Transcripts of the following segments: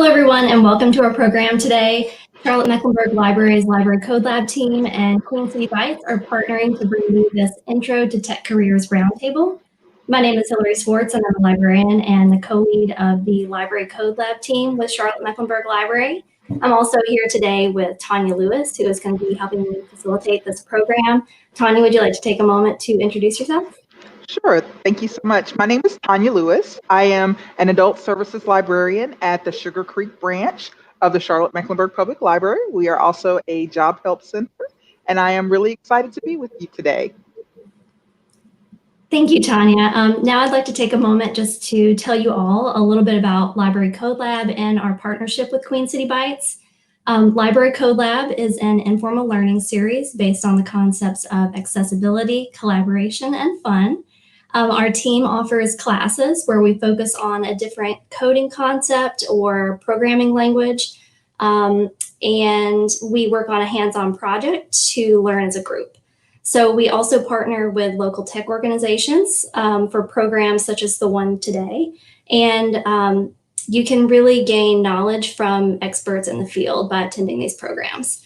everyone, and welcome to our program today. Charlotte Mecklenburg Library's Library Codelab team and Queen City Bytes are partnering to bring you this Intro to Tech Careers Roundtable. My name is Hillary Swartz, and I'm a librarian and the co-lead of the Library Codelab team with Charlotte Mecklenburg Library. I'm also here today with Tanya Lewis, who is going to be helping me facilitate this program. Tanya, would you like to take a moment to introduce yourself? Sure. Thank you so much. My name is Tanya Lewis. I am an adult services librarian at the Sugar Creek branch of the Charlotte Mecklenburg Public Library. We are also a job help center, and I am really excited to be with you today. Thank you, Tanya. Now I'd like to take a moment just to tell you all a little bit about Library Codelab and our partnership with Queen City Bytes. Library Codelab is an informal learning series based on the concepts of accessibility, collaboration, and fun. Our team offers classes where we focus on a different coding concept or programming language, and we work on a hands-on project to learn as a group. So we also partner with local tech organizations for programs such as the one today, and you can really gain knowledge from experts in the field by attending these programs.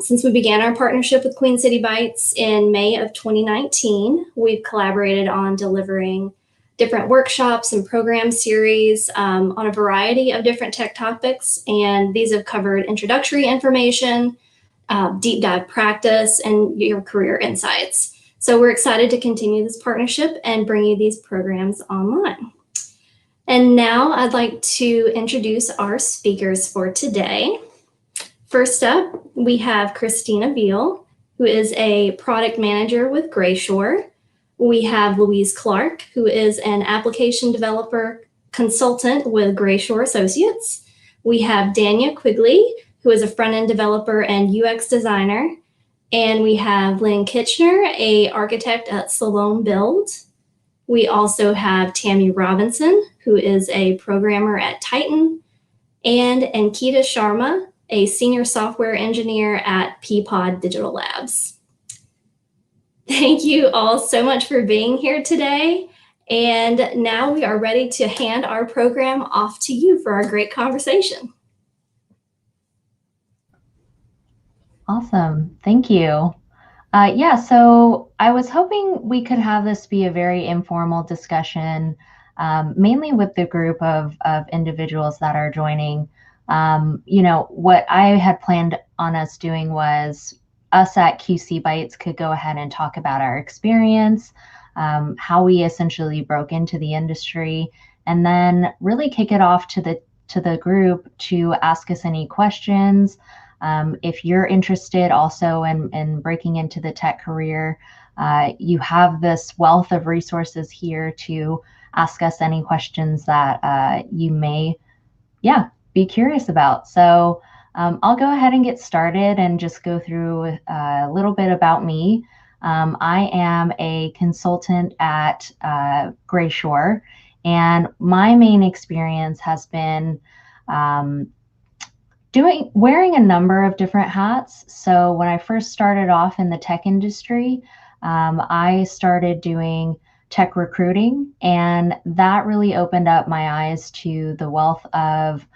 Since we began our partnership with Queen City Bytes in May of 2019, we've collaborated on delivering different workshops and program series on a variety of different tech topics, and these have covered introductory information, deep dive practice, and your career insights. So we're excited to continue this partnership and bring you these programs online. And now I'd like to introduce our speakers for today. First up, we have Christina Veal, who is a product manager with Grayshore. We have Louise Clark, who is an application developer consultant with Grayshore Associates. We have Dania Quigley, who is a front-end developer and UX designer. And we have Lynn Kitchener, an architect at Salome Build. We also have Tammy Robinson, who is a programmer at Titan, and Ankita Sharma, a senior software engineer at Peapod Digital Labs. Thank you all so much for being here today. And now we are ready to hand our program off to you for our great conversation. Awesome, thank you. So I was hoping we could have this be a very informal discussion, mainly with the group of individuals that are joining. What I had planned on us doing was us at QC Bytes could go ahead and talk about our experience, how we essentially broke into the industry, and then really kick it off to the group to ask us any questions. If you're interested also in breaking into the tech career, you have this wealth of resources here to ask us any questions that you may, be curious about. So I'll go ahead and get started and just go through a little bit about me. I am a consultant at Grayshore, and my main experience has been wearing a number of different hats. So when I first started off in the tech industry, I started doing tech recruiting, and that really opened up my eyes to the wealth of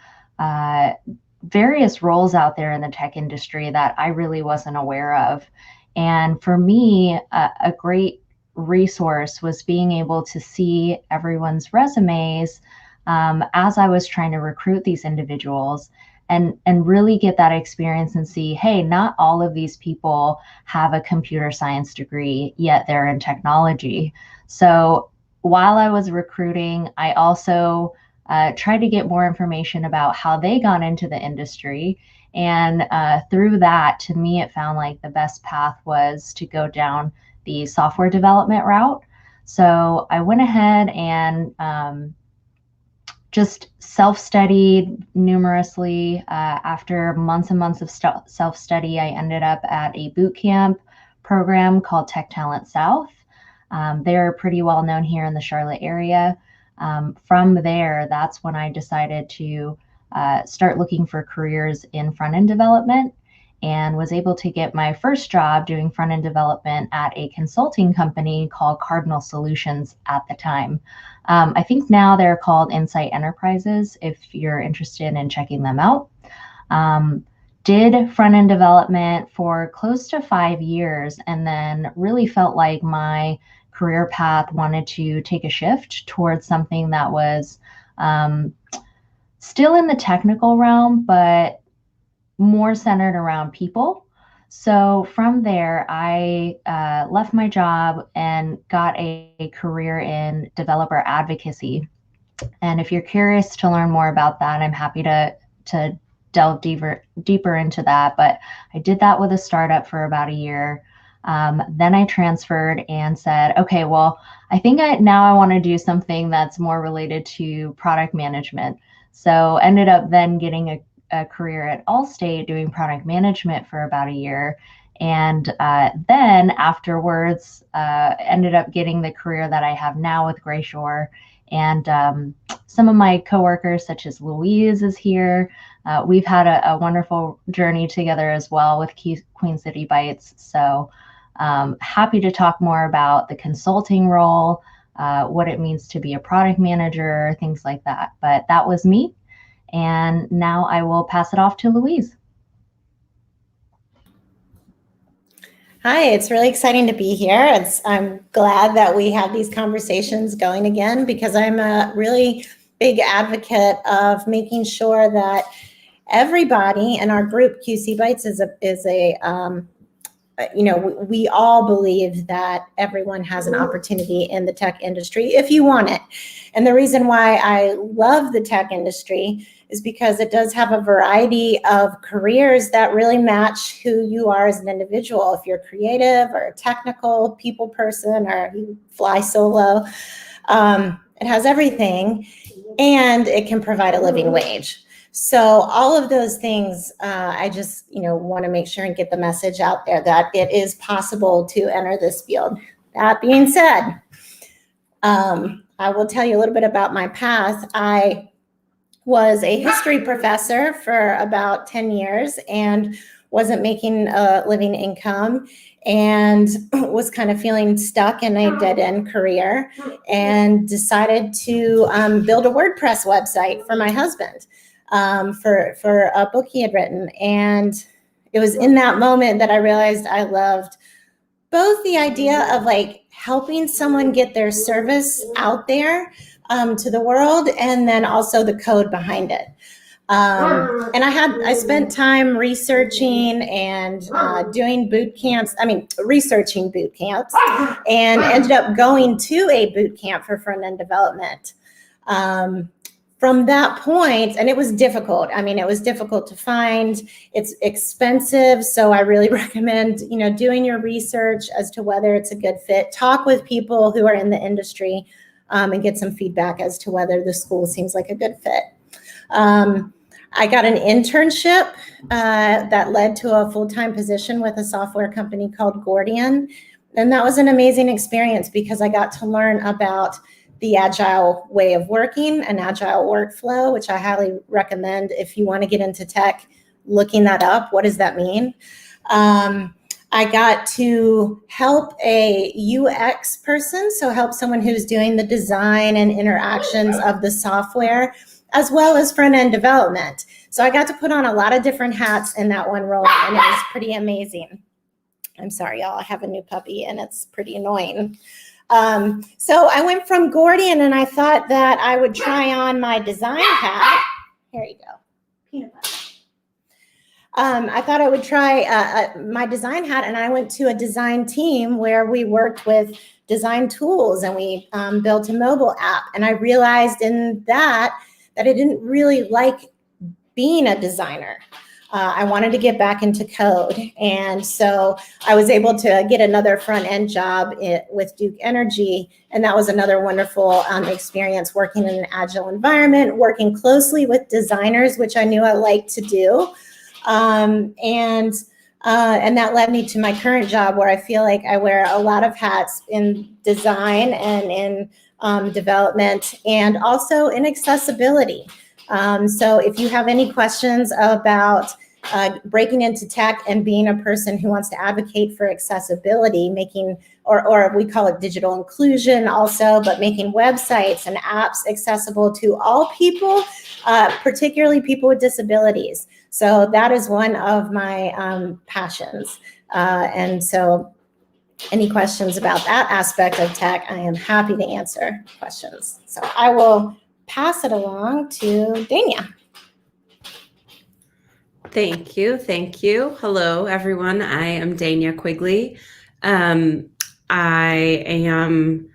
various roles out there in the tech industry that I really wasn't aware of. And for me, a great resource was being able to see everyone's resumes as I was trying to recruit these individuals, and really get that experience and see, hey, not all of these people have a computer science degree, yet they're in technology. So while I was recruiting, I also tried to get more information about how they got into the industry. And through that, to me, it found like the best path was to go down the software development route. So I went ahead and just self-studied numerously. After months and months of self-study, I ended up at a bootcamp program called Tech Talent South. They're pretty well known here in the Charlotte area. From there, that's when I decided to start looking for careers in front-end development. and was able to get my first job doing front-end development at a consulting company called Cardinal Solutions at the time. I think now they're called Insight Enterprises, if you're interested in checking them out. Did front-end development for close to 5 years, and then really felt like my career path wanted to take a shift towards something that was still in the technical realm, but more centered around people. So from there, I left my job and got a career in developer advocacy. And if you're curious to learn more about that, I'm happy to delve deeper into that. But I did that with a startup for about a year. Then I transferred and said, okay, well, I think now I want to do something that's more related to product management. So ended up then getting a career at Allstate doing product management for about a year. And then afterwards, ended up getting the career that I have now with Grayshore. And some of my coworkers, such as Louise, is here. We've had a wonderful journey together as well with Queen City Bytes. So happy to talk more about the consulting role, what it means to be a product manager, things like that. But that was me. And now I will pass it off to Louise. Hi, it's really exciting to be here. I'm glad that we have these conversations going again, because I'm a really big advocate of making sure that everybody in our group, QC Bytes, we all believe that everyone has an opportunity in the tech industry if you want it. And the reason why I love the tech industry is because it does have a variety of careers that really match who you are as an individual. If you're creative or a technical people person, or you fly solo, it has everything, and it can provide a living wage. So all of those things, I just want to make sure and get the message out there that it is possible to enter this field. That being said, I will tell you a little bit about my path. I was a history professor for about 10 years and wasn't making a living income, and was kind of feeling stuck in a dead-end career, and decided to build a WordPress website for my husband. For a book he had written. And it was in that moment that I realized I loved both the idea of helping someone get their service out there to the world, and then also the code behind it. And I spent time researching and doing boot camps, researching boot camps, and ended up going to a boot camp for front-end development. From that point, and it was difficult. It was difficult to find. It's expensive. So I really recommend, doing your research as to whether it's a good fit. Talk with people who are in the industry and get some feedback as to whether the school seems like a good fit. I got an internship that led to a full-time position with a software company called Gordian. And that was an amazing experience because I got to learn about the agile way of working, an agile workflow, which I highly recommend if you want to get into tech, looking that up. What does that mean? I got to help a UX person, so help someone who's doing the design and interactions of the software, as well as front-end development. So I got to put on a lot of different hats in that one role, and it was pretty amazing. I'm sorry, y'all, I have a new puppy, and it's pretty annoying. So I went from Gordian, and I thought that I would try on my design hat. Here you go, peanut butter. I thought I would try my design hat, and I went to a design team where we worked with design tools, and we built a mobile app. And I realized in that I didn't really like being a designer. I wanted to get back into code. And so I was able to get another front-end job with Duke Energy. And that was another wonderful experience, working in an agile environment, working closely with designers, which I knew I liked to do. And that led me to my current job, where I feel like I wear a lot of hats in design and in development, and also in accessibility. So if you have any questions about breaking into tech and being a person who wants to advocate for accessibility, making, or we call it digital inclusion also, but making websites and apps accessible to all people, particularly people with disabilities. So that is one of my passions. And so any questions about that aspect of tech, I am happy to answer questions. So I will pass it along to Dania. Thank you. Thank you. Hello, everyone. I am Dania Quigley. I am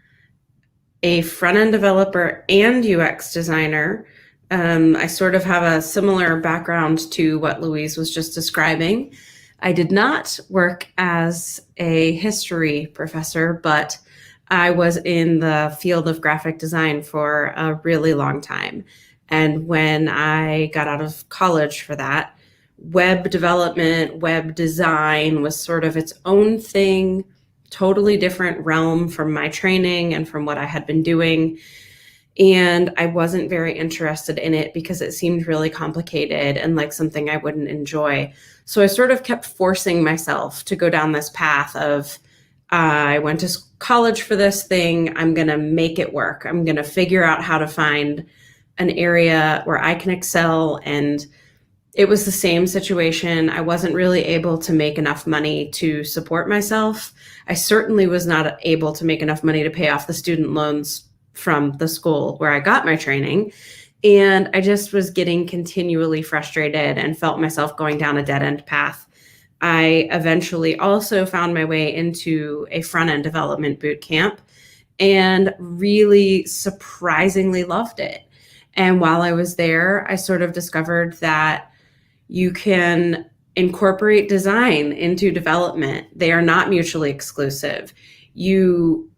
a front-end developer and UX designer. I sort of have a similar background to what Louise was just describing. I did not work as a history professor, but I was in the field of graphic design for a really long time. And when I got out of college for that, web development, web design was sort of its own thing, totally different realm from my training and from what I had been doing. And I wasn't very interested in it because it seemed really complicated and like something I wouldn't enjoy. So I sort of kept forcing myself to go down this path of, I went to college for this thing, I'm going to make it work. I'm going to figure out how to find an area where I can excel. And it was the same situation. I wasn't really able to make enough money to support myself. I certainly was not able to make enough money to pay off the student loans from the school where I got my training. And I just was getting continually frustrated and felt myself going down a dead-end path. I eventually also found my way into a front-end development boot camp and really surprisingly loved it. And while I was there, I sort of discovered that you can incorporate design into development. They are not mutually exclusive. You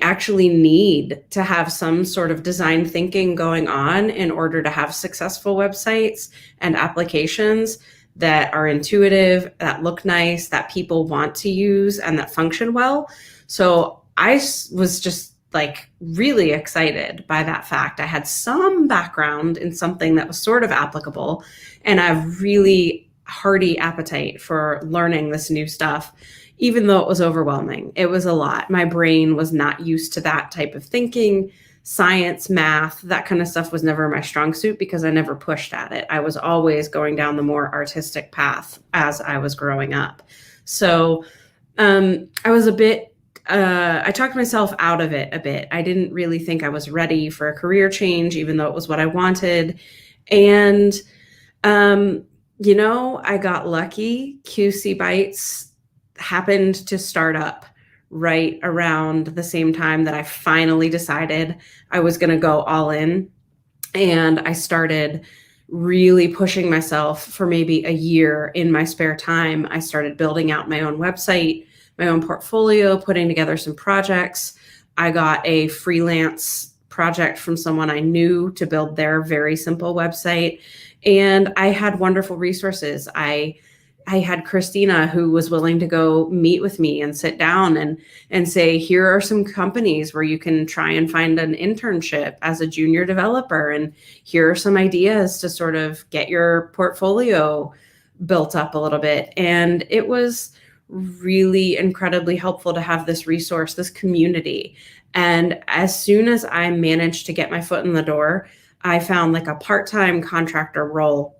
actually need to have some sort of design thinking going on in order to have successful websites and applications that are intuitive, that look nice, that people want to use, and that function well. So I was just like really excited by that fact. I had some background in something that was sort of applicable, and I have really hearty appetite for learning this new stuff, even though it was overwhelming. It was a lot. My brain was not used to that type of thinking. Science, math, that kind of stuff was never my strong suit because I never pushed at it. I was always going down the more artistic path as I was growing up. So I was I talked myself out of it a bit. I didn't really think I was ready for a career change, even though it was what I wanted. And, I got lucky. QC Bytes happened to start up right around the same time that I finally decided I was going to go all in. And I started really pushing myself for maybe a year in my spare time. I started building out my own website, my own portfolio, putting together some projects. I got a freelance project from someone I knew to build their very simple website. And I had wonderful resources. I had Christina, who was willing to go meet with me and sit down and say, here are some companies where you can try and find an internship as a junior developer. And here are some ideas to sort of get your portfolio built up a little bit. And it was really incredibly helpful to have this resource, this community. And as soon as I managed to get my foot in the door, I found like a part-time contractor role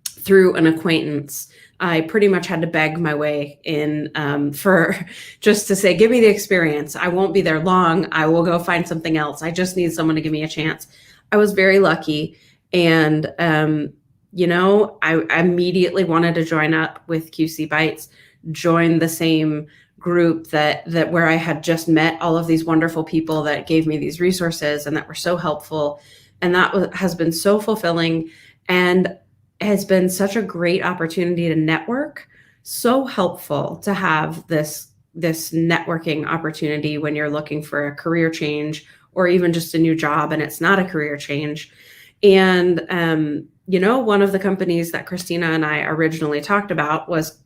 through an acquaintance. I pretty much had to beg my way in for just to say, give me the experience. I won't be there long. I will go find something else. I just need someone to give me a chance. I was very lucky. And, I immediately wanted to join up with QC Bytes, join the same group that where I had just met all of these wonderful people that gave me these resources and that were so helpful. And that has been so fulfilling and has been such a great opportunity to network. So helpful to have this networking opportunity when you're looking for a career change or even just a new job and it's not a career change. And, one of the companies that Christina and I originally talked about was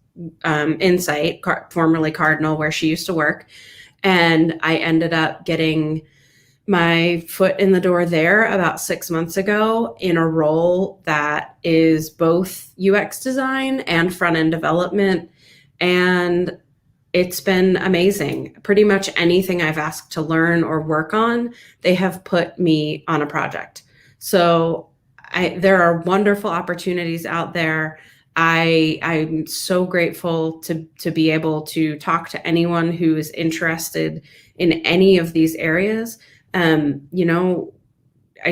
Insight, formerly Cardinal, where she used to work. And I ended up getting my foot in the door there about 6 months ago in a role that is both UX design and front-end development. And it's been amazing. Pretty much anything I've asked to learn or work on, they have put me on a project. So there are wonderful opportunities out there. I'm so grateful to be able to talk to anyone who is interested in any of these areas. I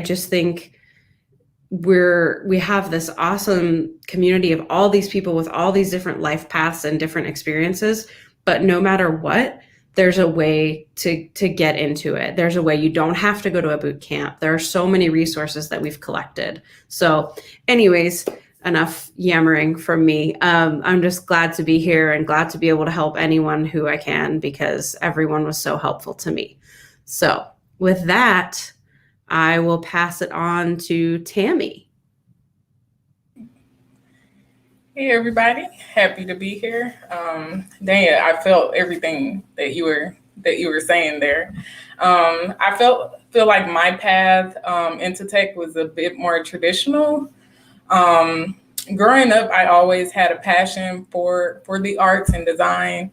just think we have this awesome community of all these people with all these different life paths and different experiences, but no matter what, there's a way to get into it. There's a way. You don't have to go to a boot camp. There are so many resources that we've collected. So anyways, enough yammering from me. I'm just glad to be here and glad to be able to help anyone who I can, because everyone was so helpful to me. So with that, I will pass it on to Tammy. Hey everybody, happy to be here. Dania, I felt everything that you were saying there. I feel like my path into tech was a bit more traditional. Growing up, I always had a passion for the arts and design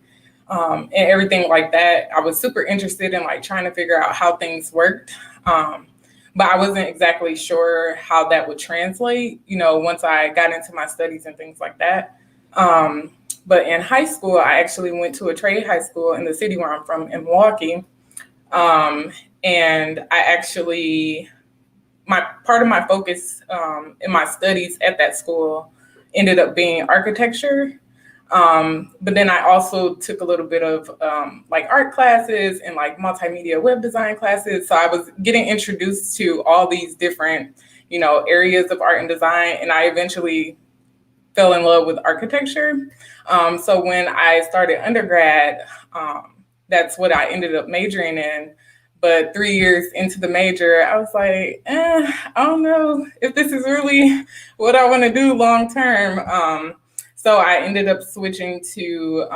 and everything like that. I was super interested in like trying to figure out how things worked. But I wasn't exactly sure how that would translate, once I got into my studies and things like that. But in high school, I actually went to a trade high school in the city where I'm from in Milwaukee. And I actually, part of my focus in my studies at that school ended up being architecture. But then I also took a little bit of like art classes and like multimedia web design classes. So I was getting introduced to all these different, areas of art and design. And I eventually fell in love with architecture. So when I started undergrad, that's what I ended up majoring in. But 3 years into the major, I was like, I don't know if this is really what I want to do long term. So I ended up switching to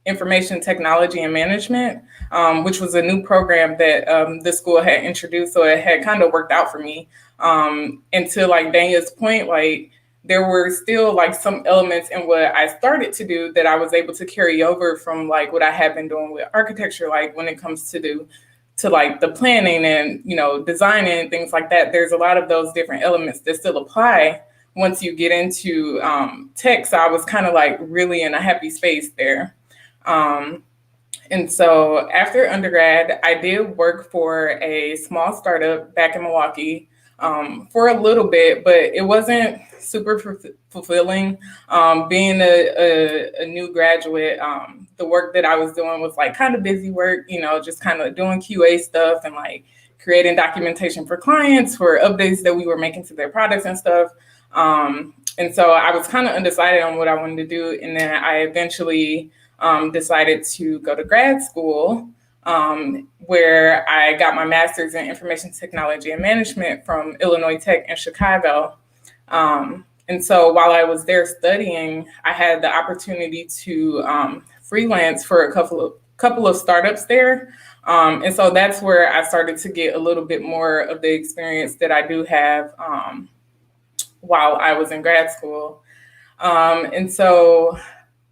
information technology and management, which was a new program that the school had introduced. So it had kind of worked out for me. And to like Dania's point, like there were still like some elements in what I started to do that I was able to carry over from like what I had been doing with architecture, like when it comes to like the planning and, designing and things like that. There's a lot of those different elements that still apply once you get into tech. So I was kind of like really in a happy space there. And so after undergrad, I did work for a small startup back in Milwaukee for a little bit, but it wasn't super fulfilling. Being a new graduate, the work that I was doing was like kind of busy work, just kind of doing QA stuff and like creating documentation for clients for updates that we were making to their products and stuff. And so I was kind of undecided on what I wanted to do. And then I eventually decided to go to grad school, where I got my master's in information technology and management from Illinois Tech in Chicago. And so while I was there studying, I had the opportunity to freelance for a couple of startups there. And so that's where I started to get a little bit more of the experience that I do have while I was in grad school. And so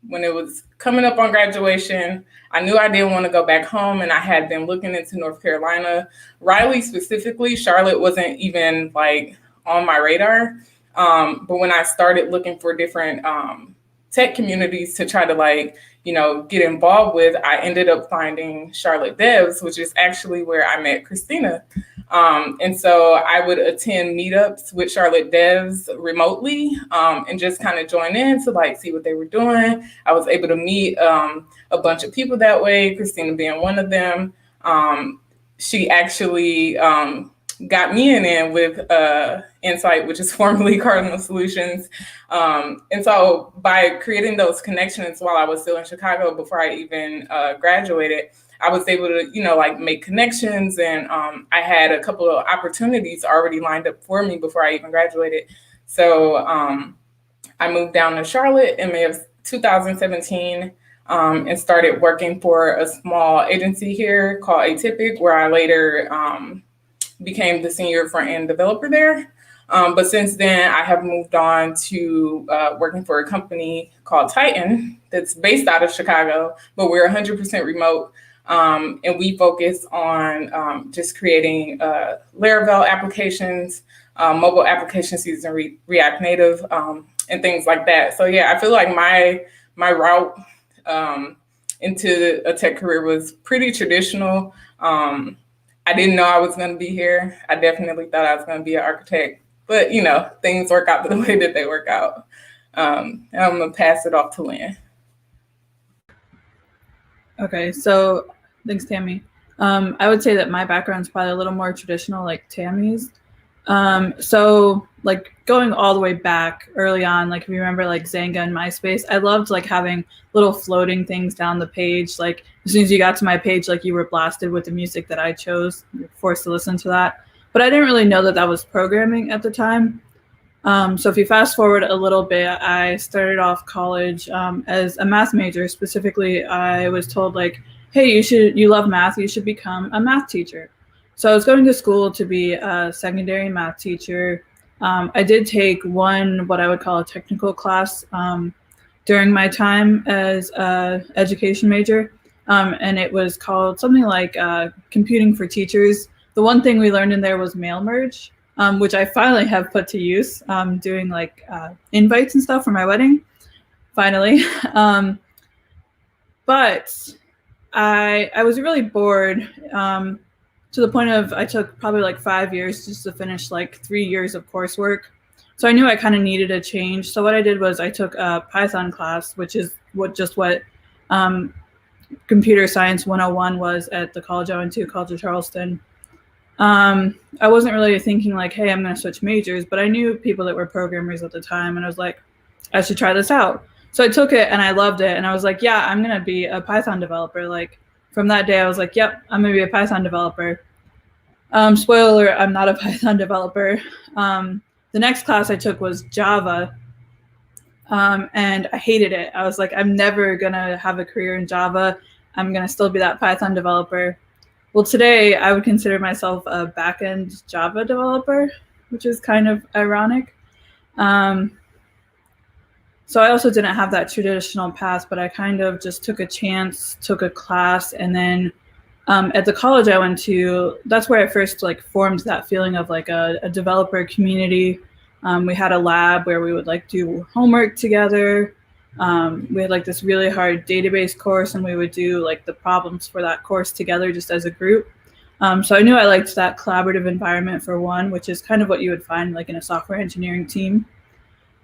when it was coming up on graduation, I knew I didn't want to go back home, and I had been looking into North Carolina. Raleigh specifically, Charlotte wasn't even like on my radar. But when I started looking for different tech communities to try to like, get involved with, I ended up finding Charlotte Devs, which is actually where I met Christina. And so I would attend meetups with Charlotte Devs remotely and just kind of join in to like see what they were doing. I was able to meet a bunch of people that way, Christina being one of them. She actually got me in with Insight, which is formerly Cardinal Solutions. And so by creating those connections while I was still in Chicago before I even graduated, I was able to, like make connections, and I had a couple of opportunities already lined up for me before I even graduated. So I moved down to Charlotte in May of 2017. and started working for a small agency here called Atypic, where I later became the senior front-end developer there. But since then, I have moved on to working for a company called Titan that's based out of Chicago, but we're 100% remote. And we focus on just creating Laravel applications, mobile applications using React Native, and things like that. So yeah, I feel like my route into a tech career was pretty traditional. I didn't know I was going to be here. I definitely thought I was going to be an architect, but you know, things work out the way that they work out. And I'm going to pass it off to Lynn. Okay, so thanks, Tammy. I would say that my background is probably a little more traditional, like Tammy's. So like going all the way back early on, like if you remember like Zanga and MySpace, I loved like having little floating things down the page. Like as soon as you got to my page, like you were blasted with the music that I chose, you're forced to listen to that. But I didn't really know that that was programming at the time. So if you fast forward a little bit, I started off college as a math major. Specifically, I was told like, hey, you love math, you should become a math teacher. So I was going to school to be a secondary math teacher. I did take what I would call a technical class during my time as an education major. And it was called something like Computing for Teachers. The one thing we learned in there was mail merge, which I finally have put to use doing like invites and stuff for my wedding, finally. But I was really bored to the point of I took probably like 5 years just to finish like 3 years of coursework. So I knew I kind of needed a change. So what I did was I took a Python class, which is what Computer Science 101 was at the college I went to, College of Charleston. I wasn't really thinking like, hey, I'm going to switch majors, but I knew people that were programmers at the time, and I was like, I should try this out. So I took it and I loved it, and I was like, yeah, I'm going to be a Python developer. Like from that day, I was like, yep, I'm going to be a Python developer. Spoiler, I'm not a Python developer. The next class I took was Java, and I hated it. I was like, I'm never going to have a career in Java. I'm going to still be that Python developer. Well, today I would consider myself a backend Java developer, which is kind of ironic. So I also didn't have that traditional path, but I kind of just took a chance, took a class, and then at the college I went to, that's where I first like formed that feeling of like a developer community. We had a lab where we would like do homework together. We had like this really hard database course, and we would do like the problems for that course together just as a group. So I knew I liked that collaborative environment for one, which is kind of what you would find like in a software engineering team.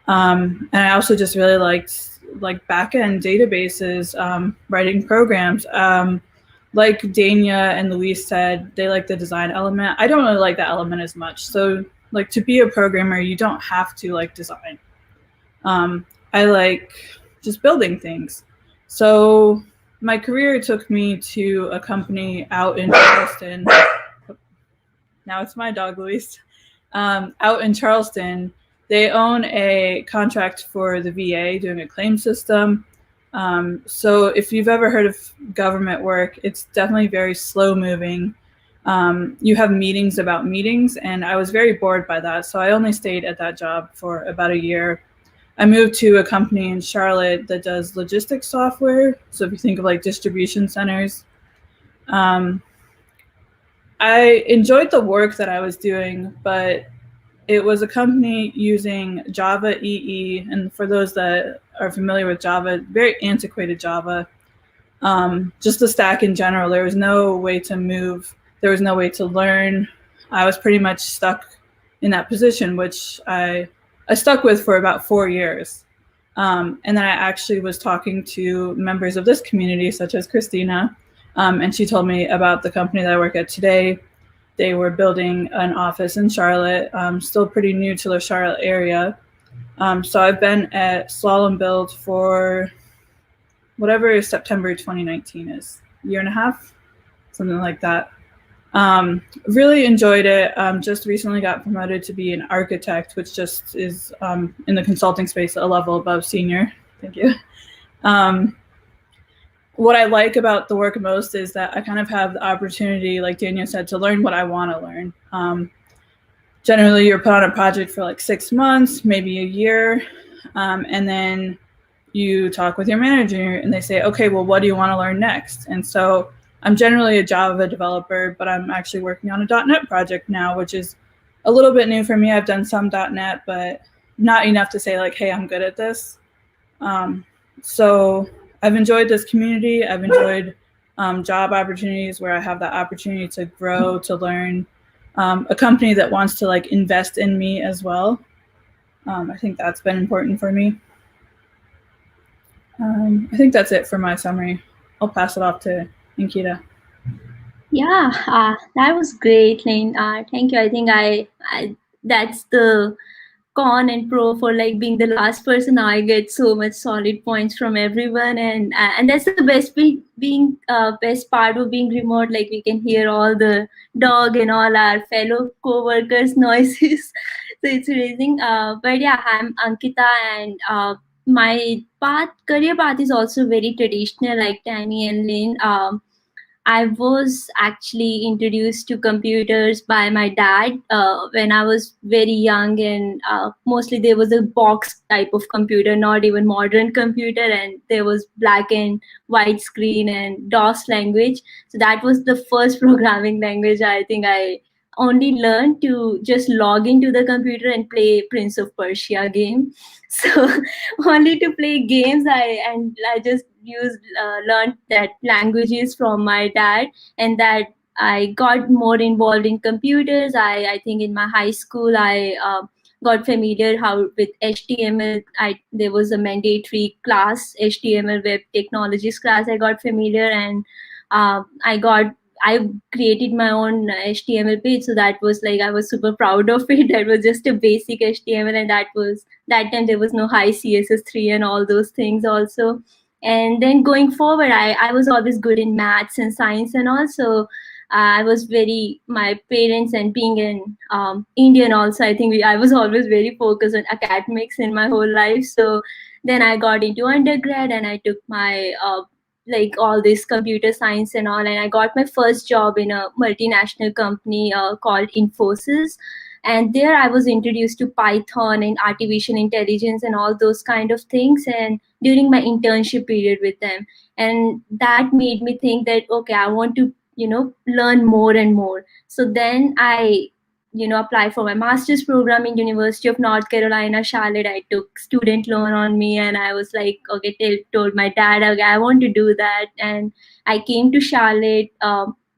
And I also just really liked like backend databases, writing programs. Like Dania and Louise said, they like the design element. I don't really like that element as much. So like to be a programmer, you don't have to like design. I like just building things. So my career took me to a company out in Charleston. Now it's my dog, Louise. Out in Charleston, they own a contract for the VA doing a claim system. So if you've ever heard of government work, it's definitely very slow moving. You have meetings about meetings, and I was very bored by that. So I only stayed at that job for about a year. I moved to a company in Charlotte that does logistics software. So if you think of like distribution centers, I enjoyed the work that I was doing, but it was a company using Java EE, and for those that are familiar with Java, very antiquated Java. Just the stack in general, there was no way to move. There was no way to learn. I was pretty much stuck in that position, which I stuck with for about 4 years. And then I actually was talking to members of this community, such as Christina, and she told me about the company that I work at today. They were building an office in Charlotte, still pretty new to the Charlotte area. So I've been at Slalom Build for whatever September 2019 is, year and a half, something like that. Really enjoyed it. Just recently got promoted to be an architect, which just is in the consulting space a level above senior. Thank you. what I like about the work most is that I kind of have the opportunity, like Dania said, to learn what I want to learn. Generally, you're put on a project for like 6 months, maybe a year, and then you talk with your manager and they say, okay, well, what do you want to learn next? And so I'm generally a Java developer, but I'm actually working on a .NET project now, which is a little bit new for me. I've done some .NET, but not enough to say like, hey, I'm good at this. So I've enjoyed this community. I've enjoyed job opportunities where I have that opportunity to grow, to learn, a company that wants to like invest in me as well. I think that's been important for me. I think that's it for my summary. I'll pass it off to Ankita. Yeah, that was great, Lane. Thank you. I think I that's the con and pro for like being the last person. I get so much solid points from everyone, and that's the best being best part of being remote. Like we can hear all the dog and all our fellow co-workers noises, so it's amazing. But yeah, I'm Ankita, and my career path is also very traditional, like Tammy and Lynn. I was actually introduced to computers by my dad when I was very young, and mostly there was a box type of computer, not even modern computer, and there was black and white screen and DOS language. So that was the first programming language I think I only learned to just log into the computer and play Prince of Persia game. So only to play games, I just learned that languages from my dad, and that I got more involved in computers. I think in my high school I got familiar how with HTML. There was a mandatory class, HTML web technologies class. I got familiar, and I created my own HTML page. So that was like, I was super proud of it. That was just a basic HTML, and that time there was no high CSS3 and all those things also. And then going forward, I was always good in maths and science, and also I was my parents, and being an Indian also, I think I was always very focused on academics in my whole life. So then I got into undergrad, and I took my like all this computer science and all, and I got my first job in a multinational company called Infosys. And there I was introduced to Python and artificial intelligence and all those kind of things, and during my internship period with them. And that made me think that, okay, I want to, learn more and more. So then I, applied for my master's program in University of North Carolina, Charlotte. I took student loan on me, and I was like, okay, told my dad, okay, I want to do that. And I came to Charlotte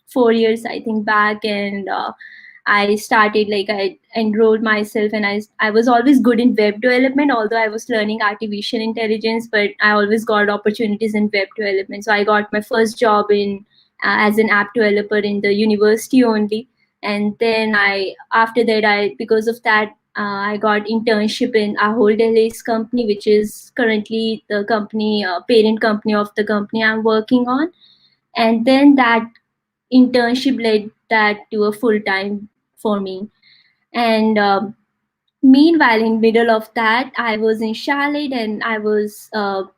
4 years, I think, back, and I started, like, I enrolled myself, and I was always good in web development, although I was learning artificial intelligence, but I always got opportunities in web development. So I got my first job in as an app developer in the university only. And then after that, because of that, I got internship in Ahold Delhaize company, which is currently the company, parent company of the company I'm working on. And then that internship led that to a full-time for me. And meanwhile, in middle of that, I was in Charlotte, and I was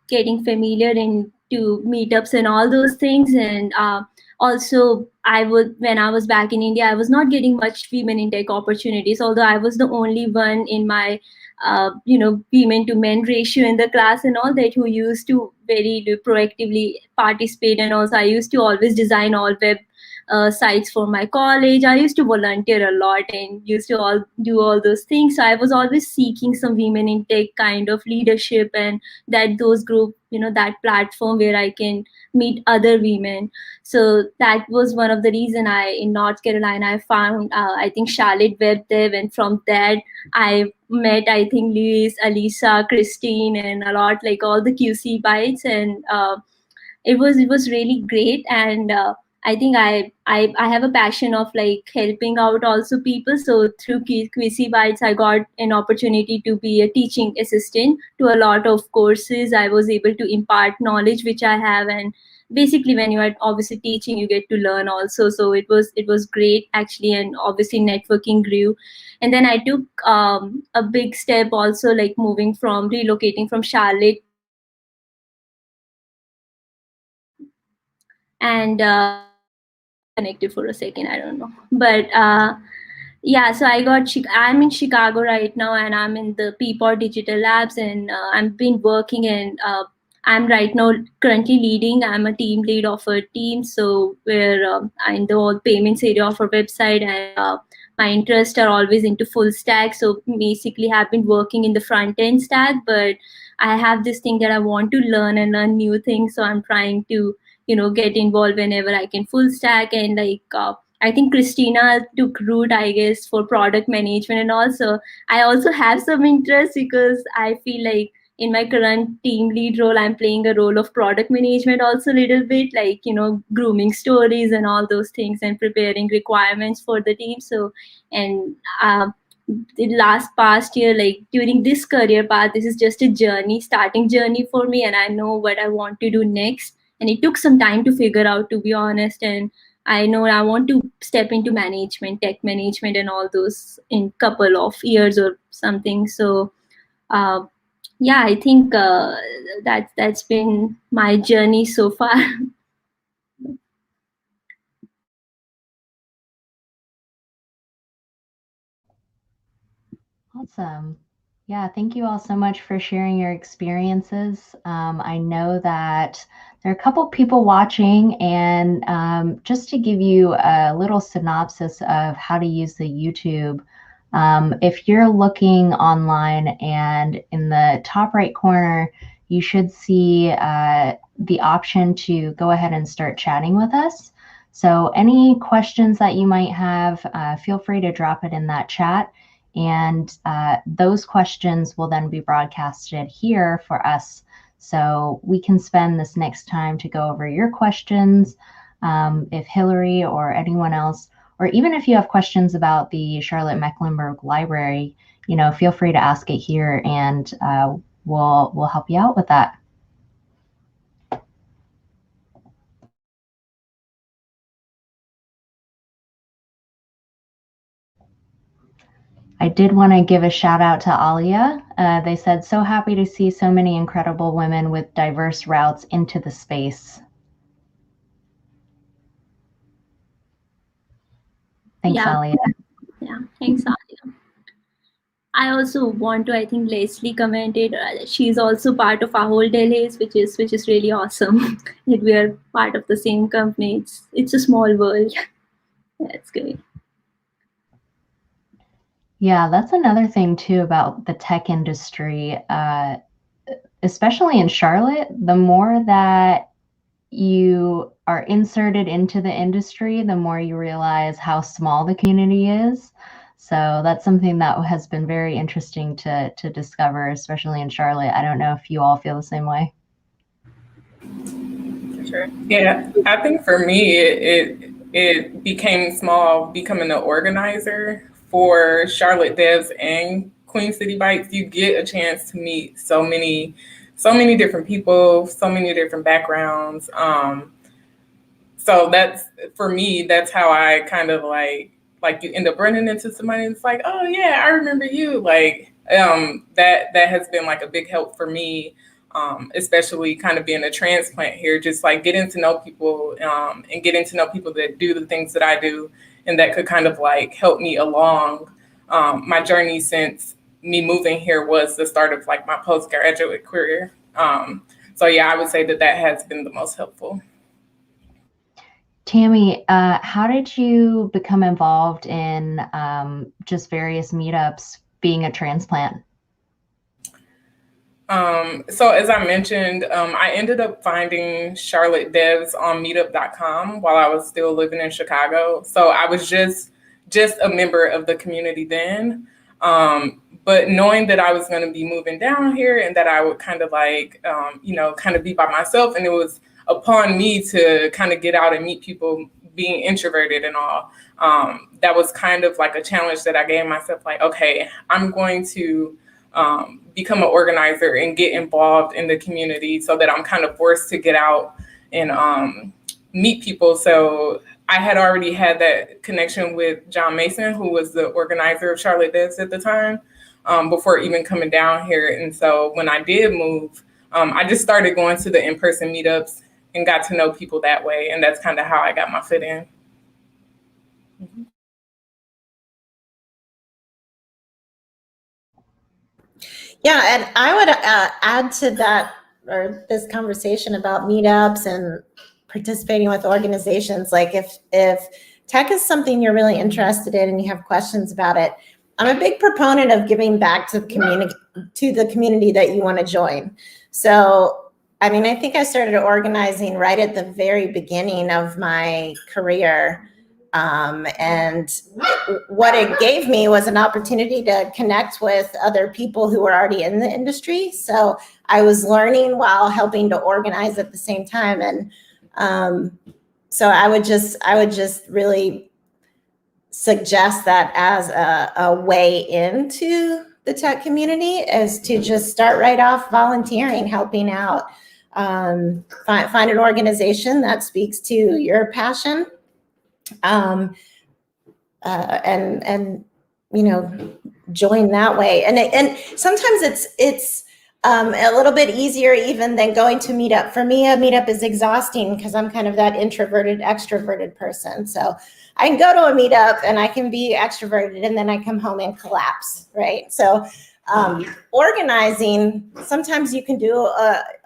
getting familiar into meetups and all those things. And also, when I was back in India, I was not getting much women in tech opportunities, although I was the only one in my women to men ratio in the class and all that, who used to very proactively participate. And also I used to always design all web sites for my college. I used to volunteer a lot and used to do all those things. So I was always seeking some women in tech kind of leadership, and those group, that platform where I can meet other women. So that was one of the reason in North Carolina, I found, I think, Charlotte Web Dev. And from that, I met, I think, Luis, Alisa, Christine, and a lot, like all the QC Bytes. And it was really great. And I think I have a passion of like helping out also people. So through QC Bytes, I got an opportunity to be a teaching assistant to a lot of courses. I was able to impart knowledge which I have, and basically when you are obviously teaching, you get to learn also. So it was great actually, and obviously networking grew. And then I took a big step also, like relocating from Charlotte and connected for a second, I don't know, but yeah, so I'm in Chicago right now, and I'm in the Peapod Digital Labs, and I've been working, and I'm right now currently leading. I'm a team lead of a team, so we're I'm in the whole payments area of our website, and my interests are always into full stack. So basically, have been working in the front end stack, but I have this thing that I want to learn and learn new things. So I'm trying to get involved whenever I can full stack, and like I think Christina took root, I guess, for product management, and also I also have some interest because I feel like in my current team lead role, I'm playing a role of product management also a little bit, like grooming stories and all those things and preparing requirements for the team. So and the past year, like during this career path, this is just a starting journey for me, and I know what I want to do next. And it took some time to figure out, to be honest. And I know I want to step into management, tech management, and all those in couple of years or something. So, yeah, I think that's been my journey so far. Awesome. Yeah, thank you all so much for sharing your experiences. I know that there are a couple people watching, and just to give you a little synopsis of how to use the YouTube, if you're looking online and in the top right corner, you should see the option to go ahead and start chatting with us. So any questions that you might have, feel free to drop it in that chat. And those questions will then be broadcasted here for us. So we can spend this next time to go over your questions. If Hillary or anyone else, or even if you have questions about the Charlotte Mecklenburg Library, feel free to ask it here, and we'll help you out with that. I did want to give a shout out to Alia. They said, so happy to see so many incredible women with diverse routes into the space. Thanks, Yeah. Alia. Yeah, thanks, Alia. I also want to, I think Leslie commented, she's also part of our whole Delays, which is really awesome that we are part of the same company. It's a small world. That's great. Yeah, that's another thing too about the tech industry, especially in Charlotte. The more that you are inserted into the industry, the more you realize how small the community is. So that's something that has been very interesting to discover, especially in Charlotte. I don't know if you all feel the same way. Sure. Yeah, I think for me, it became small becoming an organizer for Charlotte Devs and Queen City Bytes. You get a chance to meet so many different people, so many different backgrounds. So that's, for me, that's how I kind of like you end up running into somebody and it's like, oh yeah, I remember you. Like that has been like a big help for me. Especially kind of being a transplant here, just like getting to know people and getting to know people that do the things that I do, and that could kind of like help me along. My journey since me moving here was the start of like my postgraduate career. So yeah, I would say that has been the most helpful. Tammy, how did you become involved in just various meetups being a transplant? So as I mentioned, I ended up finding Charlotte Devs on meetup.com while I was still living in Chicago. So I was just a member of the community then. But knowing that I was going to be moving down here and that I would kind of like, kind of be by myself. And it was upon me to kind of get out and meet people, being introverted and all. That was kind of like a challenge that I gave myself, like, okay, I'm going to become an organizer and get involved in the community so that I'm kind of forced to get out and meet people. So I had already had that connection with John Mason, who was the organizer of Charlotte Devs at the time, before even coming down here. And so when I did move, I just started going to the in-person meetups and got to know people that way. And that's kind of how I got my foot in. Yeah, and I would add to that, or this conversation about meetups and participating with organizations. Like if tech is something you're really interested in and you have questions about it, I'm a big proponent of giving back to the community that you want to join. So, I mean, I think I started organizing right at the very beginning of my career. And what it gave me was an opportunity to connect with other people who were already in the industry. So I was learning while helping to organize at the same time. And so I would just really suggest that as a way into the tech community, is to just start right off volunteering, helping out, find an organization that speaks to your passion. And you know, join that way. And sometimes it's a little bit easier even than going to meetup. For me, a meetup is exhausting because I'm kind of that introverted, extroverted person. So I can go to a meetup and I can be extroverted and then I come home and collapse, right? So organizing, sometimes you can do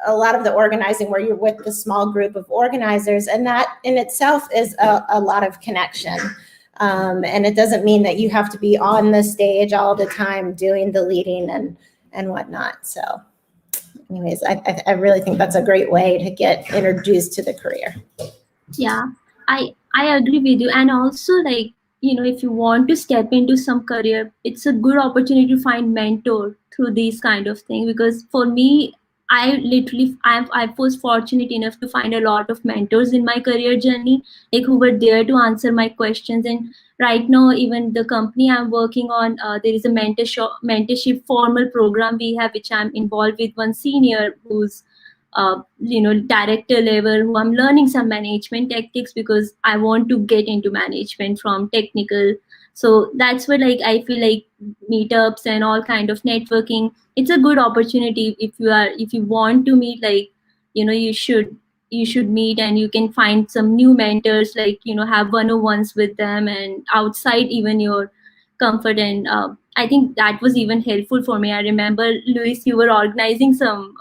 a lot of the organizing where you're with the small group of organizers, and that in itself is a lot of connection. And it doesn't mean that you have to be on the stage all the time doing the leading and whatnot. So anyways, I really think that's a great way to get introduced to the career. Yeah, I agree with you. And also, like, you know, if you want to step into some career, it's a good opportunity to find mentor through these kind of things. Because for me, I was fortunate enough to find a lot of mentors in my career journey, like who were there to answer my questions. And right now, even the company I'm working on, there is a mentorship formal program we have, which I'm involved with one senior who's director level, who I'm learning some management tactics because I want to get into management from technical. So that's where, like, I feel like meetups and all kind of networking, it's a good opportunity if you want to meet, like, you know, you should meet, and you can find some new mentors, like, you know, have one-on-ones with them and outside even your comfort. And I think that was even helpful for me. I remember, Luis, you were organizing some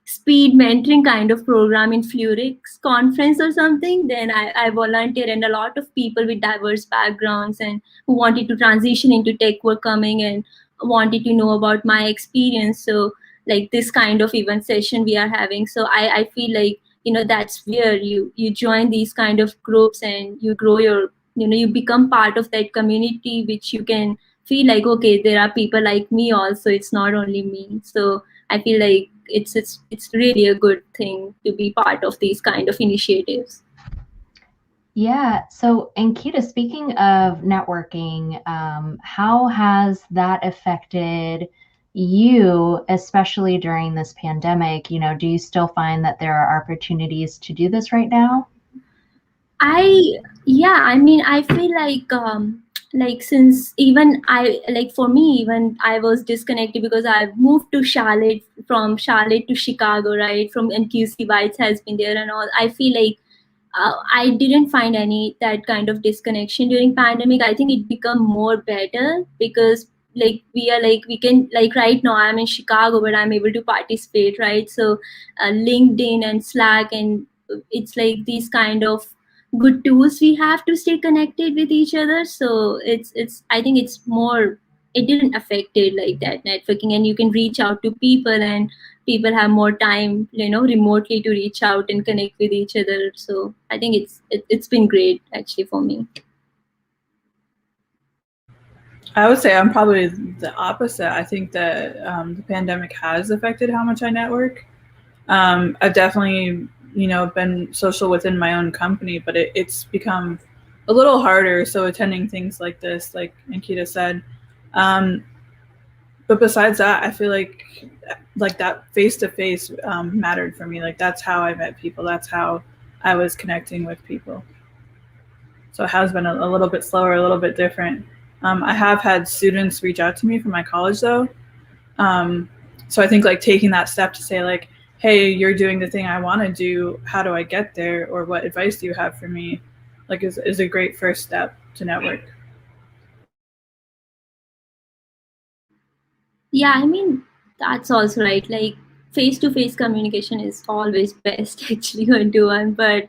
speed mentoring kind of program in Flurix conference or something. Then I volunteered, and a lot of people with diverse backgrounds and who wanted to transition into tech were coming and wanted to know about my experience. So like this kind of event session we are having. So I feel like, you know, that's where you join these kind of groups and you grow your, you know, you become part of that community, which you can feel like, okay, there are people like me also, it's not only me. So I feel like it's really a good thing to be part of these kind of initiatives. Yeah. So, Ankita, speaking of networking, how has that affected you, especially during this pandemic? You know, do you still find that there are opportunities to do this right now? I mean, I feel like since even for me, even I was disconnected because I moved to Charlotte, from Charlotte to Chicago, right? And QC Bytes has been there and all. I feel like I didn't find any that kind of disconnection during pandemic. I think it become more better because we can, like, right now I'm in Chicago, but I'm able to participate, right? So LinkedIn and Slack, and it's like these kind of good tools we have to stay connected with each other. So I think it's more, it didn't affect it like that, networking, and you can reach out to people and people have more time, you know, remotely to reach out and connect with each other. So I think it's been great actually for me. I would say I'm probably the opposite. I think that the pandemic has affected how much I network. I've definitely, you know, been social within my own company, but it's become a little harder. So attending things like this, like Ankita said, but besides that, I feel like that face-to-face mattered for me. Like that's how I met people. That's how I was connecting with people. So it has been a little bit slower, a little bit different. I have had students reach out to me from my college though. So I think like taking that step to say like, hey, you're doing the thing I want to do. How do I get there? Or what advice do you have for me? Like is a great first step to network. Yeah, I mean, that's also right. Like face-to-face communication is always best actually one to one. But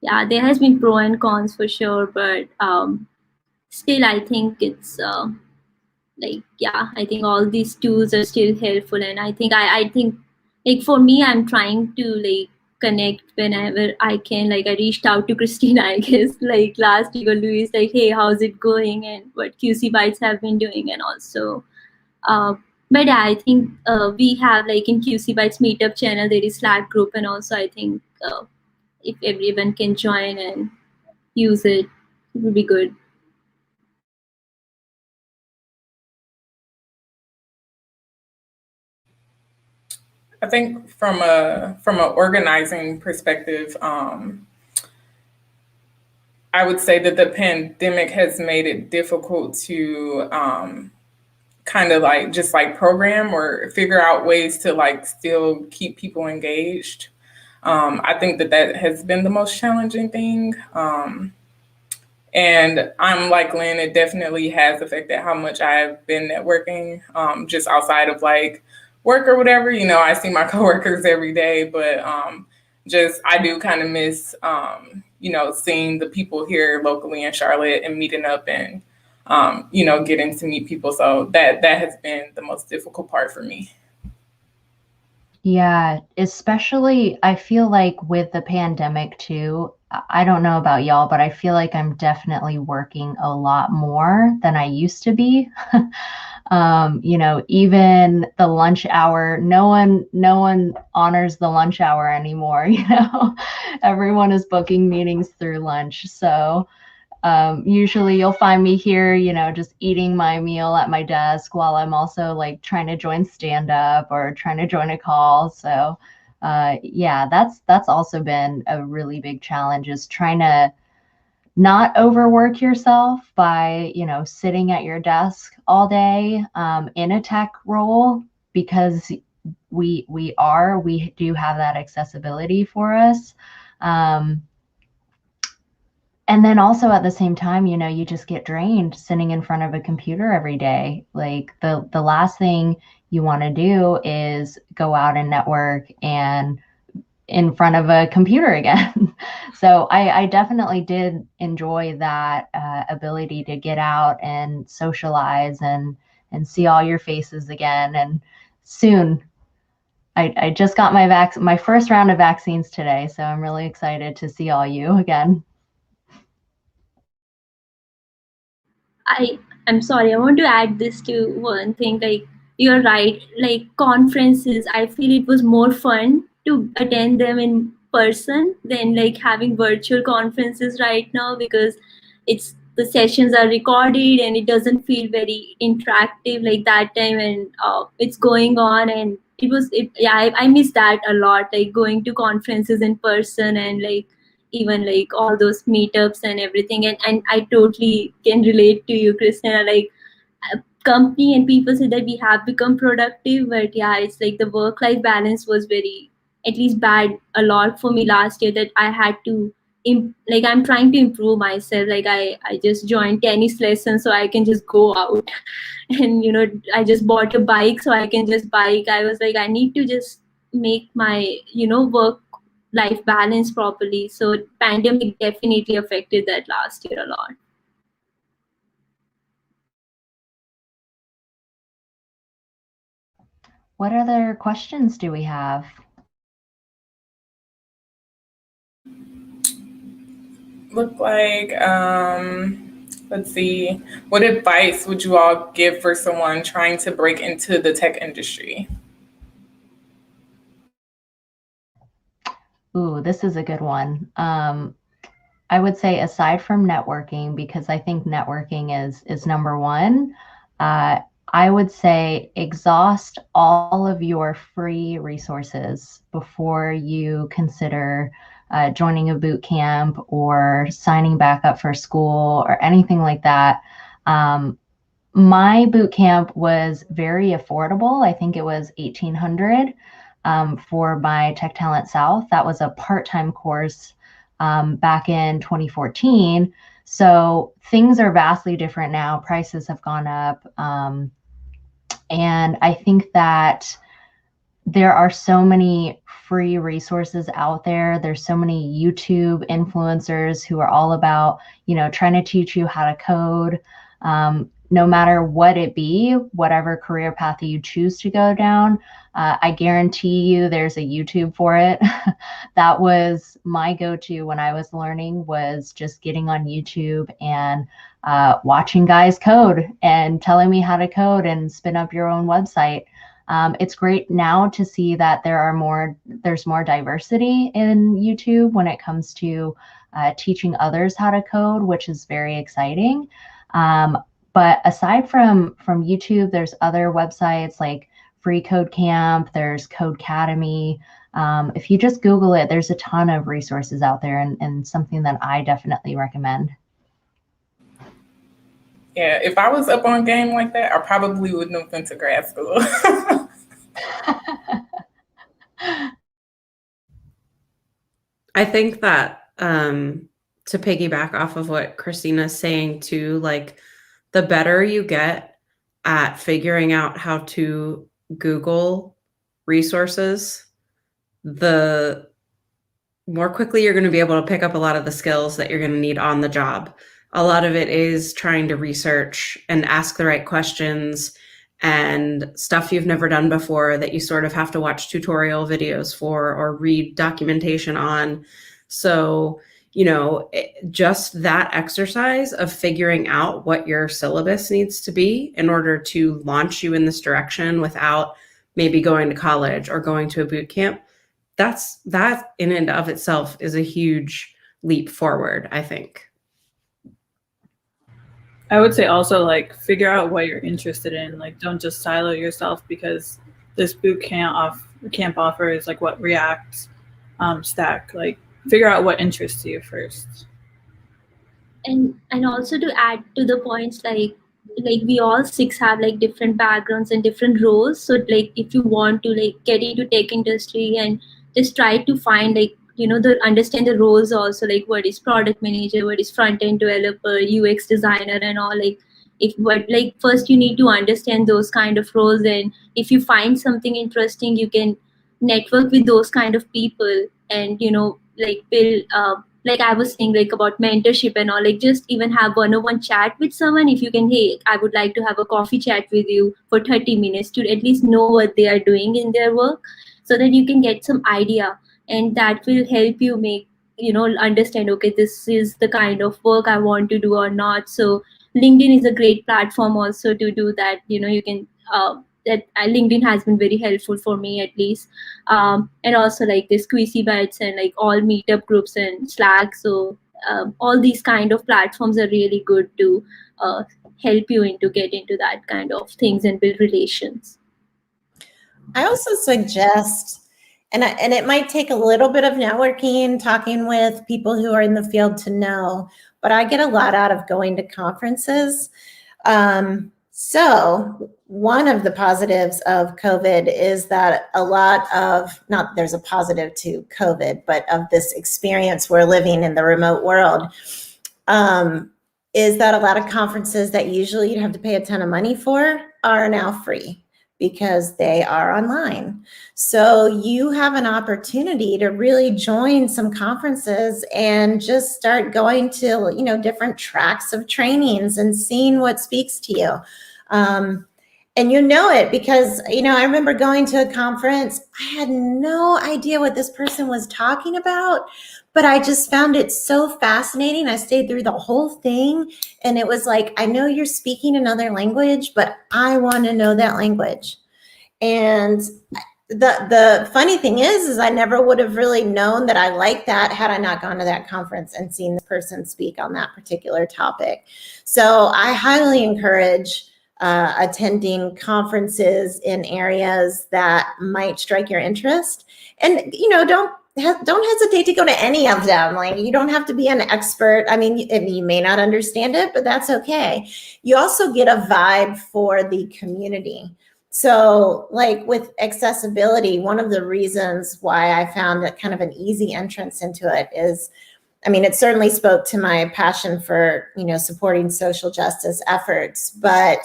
yeah, there has been pro and cons for sure. But still, I think it's like, yeah, I think all these tools are still helpful. And I think like for me, I'm trying to like connect whenever I can. Like I reached out to Christina, I guess, like last week or Louis, like, hey, how's it going? And what QC Bytes have been doing. And also, but yeah, I think we have like in QC Bytes Meetup channel, there is Slack group. And also I think if everyone can join and use it, it would be good. I think from a organizing perspective, I would say that the pandemic has made it difficult to kind of like just like program or figure out ways to like still keep people engaged. I think that has been the most challenging thing. And I'm like Lynn, it definitely has affected how much I've been networking, just outside of like work or whatever. You know, I see my coworkers every day, but just I do kind of miss, you know, seeing the people here locally in Charlotte and meeting up and, you know, getting to meet people. So that has been the most difficult part for me. Yeah, especially I feel like with the pandemic too, I don't know about y'all, but I feel like I'm definitely working a lot more than I used to be. You know, even the lunch hour, no one honors the lunch hour anymore, you know. Everyone is booking meetings through lunch. So usually you'll find me here, you know, just eating my meal at my desk while I'm also like trying to join stand up or trying to join a call. So yeah, that's also been a really big challenge, is trying to not overwork yourself by, you know, sitting at your desk all day in a tech role, because we do have that accessibility for us. And then also at the same time, you know, you just get drained sitting in front of a computer every day. Like the last thing you want to do is go out and network and in front of a computer again. So I definitely did enjoy that ability to get out and socialize and see all your faces again. And soon, I just got my first round of vaccines today, so I'm really excited to see all you again. I'm sorry, I want to add this to one thing. Like, you're right, like conferences, I feel it was more fun to attend them in person than like having virtual conferences right now, because the sessions are recorded and it doesn't feel very interactive like that time. And it's going on, and I miss that a lot, like going to conferences in person and like even like all those meetups and everything. And I totally can relate to you, Christina. Like company and people say that we have become productive, but yeah, it's like the work-life balance was very, at least bad a lot for me last year, that I had to like I'm trying to improve myself. Like I just joined tennis lessons so I can just go out and you know, I just bought a bike so I can just bike. I was like, I need to just make my, you know, work life balance properly. So pandemic definitely affected that last year a lot. What other questions do we have? Look like, let's see, what advice would you all give for someone trying to break into the tech industry? Ooh, this is a good one. I would say, aside from networking, because I think networking is number one, I would say exhaust all of your free resources before you consider joining a boot camp or signing back up for school or anything like that. My boot camp was very affordable. I think it was $1,800. for my Tech Talent South. That was a part-time course back in 2014. So things are vastly different now. Prices have gone up. And I think that there are so many free resources out there. There's so many YouTube influencers who are all about, trying to teach you how to code, no matter what it be, whatever career path you choose to go down. I guarantee you there's a YouTube for it. That was my go-to when I was learning, was just getting on YouTube and watching guys code and telling me how to code and spin up your own website. It's great now to see that there's more diversity in YouTube when it comes to teaching others how to code, which is very exciting. But aside from YouTube, there's other websites like Free Code Camp, there's Codecademy. If you just Google it, there's a ton of resources out there, and something that I definitely recommend. Yeah, if I was up on game like that, I probably wouldn't have been to grad school. I think that to piggyback off of what Christina's saying too, like the better you get at figuring out how to Google resources, the more quickly you're going to be able to pick up a lot of the skills that you're going to need on the job. A lot of it is trying to research and ask the right questions and stuff you've never done before that you sort of have to watch tutorial videos for or read documentation on. So, just that exercise of figuring out what your syllabus needs to be in order to launch you in this direction without maybe going to college or going to a boot camp, that in and of itself is a huge leap forward, I think. I would say also, like, figure out what you're interested in. Like, don't just silo yourself because this boot camp offers like what React stack. Like, figure out what interests you first. And also to add to the points, like we all six have like different backgrounds and different roles. So like if you want to like get into tech industry and just try to find like understand the roles also, like what is product manager, what is front end developer, UX designer, and all. Like first you need to understand those kind of roles, and if you find something interesting, you can network with those kind of people and like build like I was saying, like about mentorship and all, like just even have one-on-one chat with someone. If you can, hey, I would like to have a coffee chat with you for 30 minutes to at least know what they are doing in their work, so that you can get some idea, and that will help you make understand, okay, this is the kind of work I want to do or not. So LinkedIn is a great platform also to do that. You can LinkedIn has been very helpful for me at least, and also like this Queen City Bytes and like all meetup groups and Slack. So all these kind of platforms are really good to help you get into that kind of things and build relations. I also suggest, and it might take a little bit of networking, talking with people who are in the field to know, but I get a lot out of going to conferences. So one of the positives of COVID is that there's a positive to COVID, but of this experience we're living in the remote world, is that a lot of conferences that usually you'd have to pay a ton of money for are now free because they are online. So you have an opportunity to really join some conferences and just start going to, different tracks of trainings and seeing what speaks to you. And it because, I remember going to a conference, I had no idea what this person was talking about, but I just found it so fascinating. I stayed through the whole thing, and it was like, I know you're speaking another language, but I want to know that language. And the funny thing is I never would have really known that I liked that had I not gone to that conference and seen the person speak on that particular topic. So I highly encourage attending conferences in areas that might strike your interest, and don't hesitate to go to any of them. Like, you don't have to be an expert. I mean, you may not understand it, but that's okay. You also get a vibe for the community. So like with accessibility, one of the reasons why I found it kind of an easy entrance into it is, I mean, it certainly spoke to my passion for, supporting social justice efforts. But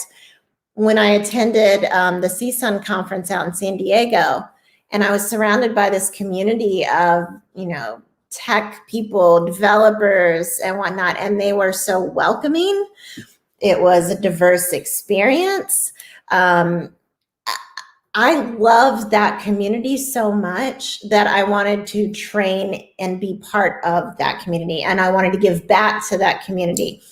when I attended the CSUN conference out in San Diego, and I was surrounded by this community of, tech people, developers and whatnot, and they were so welcoming. It was a diverse experience. I loved that community so much that I wanted to train and be part of that community, and I wanted to give back to that community.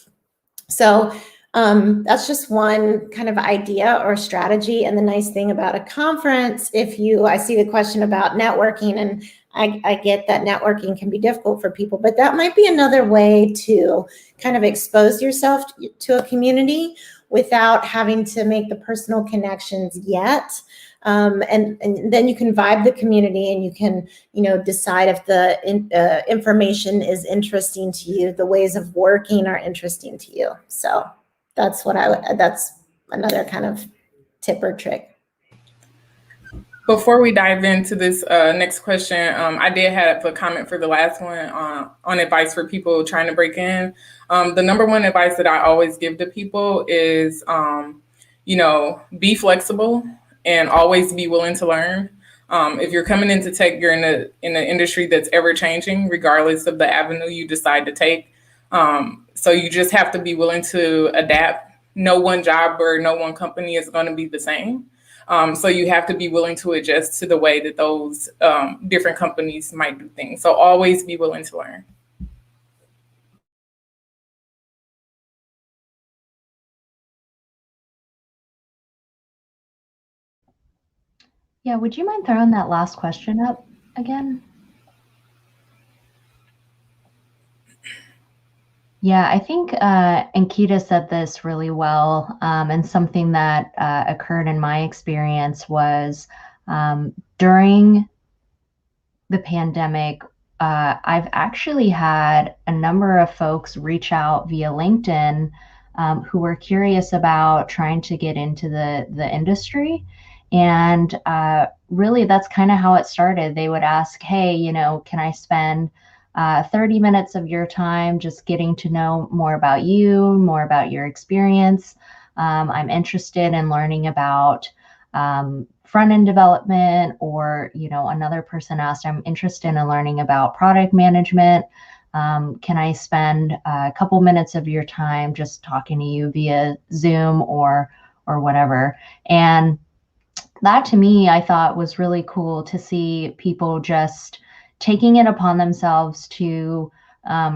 So that's just one kind of idea or strategy. And the nice thing about a conference, I see the question about networking, and I get that networking can be difficult for people, but that might be another way to kind of expose yourself to a community without having to make the personal connections yet. And then you can vibe the community, and you can, decide if the information is interesting to you, the ways of working are interesting to you. So that's that's another kind of tip or trick. Before we dive into this next question, I did have a comment for the last one on advice for people trying to break in. The number one advice that I always give to people is, be flexible and always be willing to learn. If you're coming into tech, you're in an industry that's ever changing, regardless of the avenue you decide to take. So you just have to be willing to adapt. No one job or no one company is going to be the same. So you have to be willing to adjust to the way that those different companies might do things. So always be willing to learn. Yeah, would you mind throwing that last question up again? Yeah, I think Ankita said this really well, and something that occurred in my experience was during the pandemic, I've actually had a number of folks reach out via LinkedIn who were curious about trying to get into the industry. And really, that's kind of how it started. They would ask, hey, can I spend 30 minutes of your time just getting to know more about you, more about your experience? I'm interested in learning about front-end development, or, another person asked, I'm interested in learning about product management. Can I spend a couple minutes of your time just talking to you via Zoom or whatever? And that to me, I thought was really cool to see people just taking it upon themselves to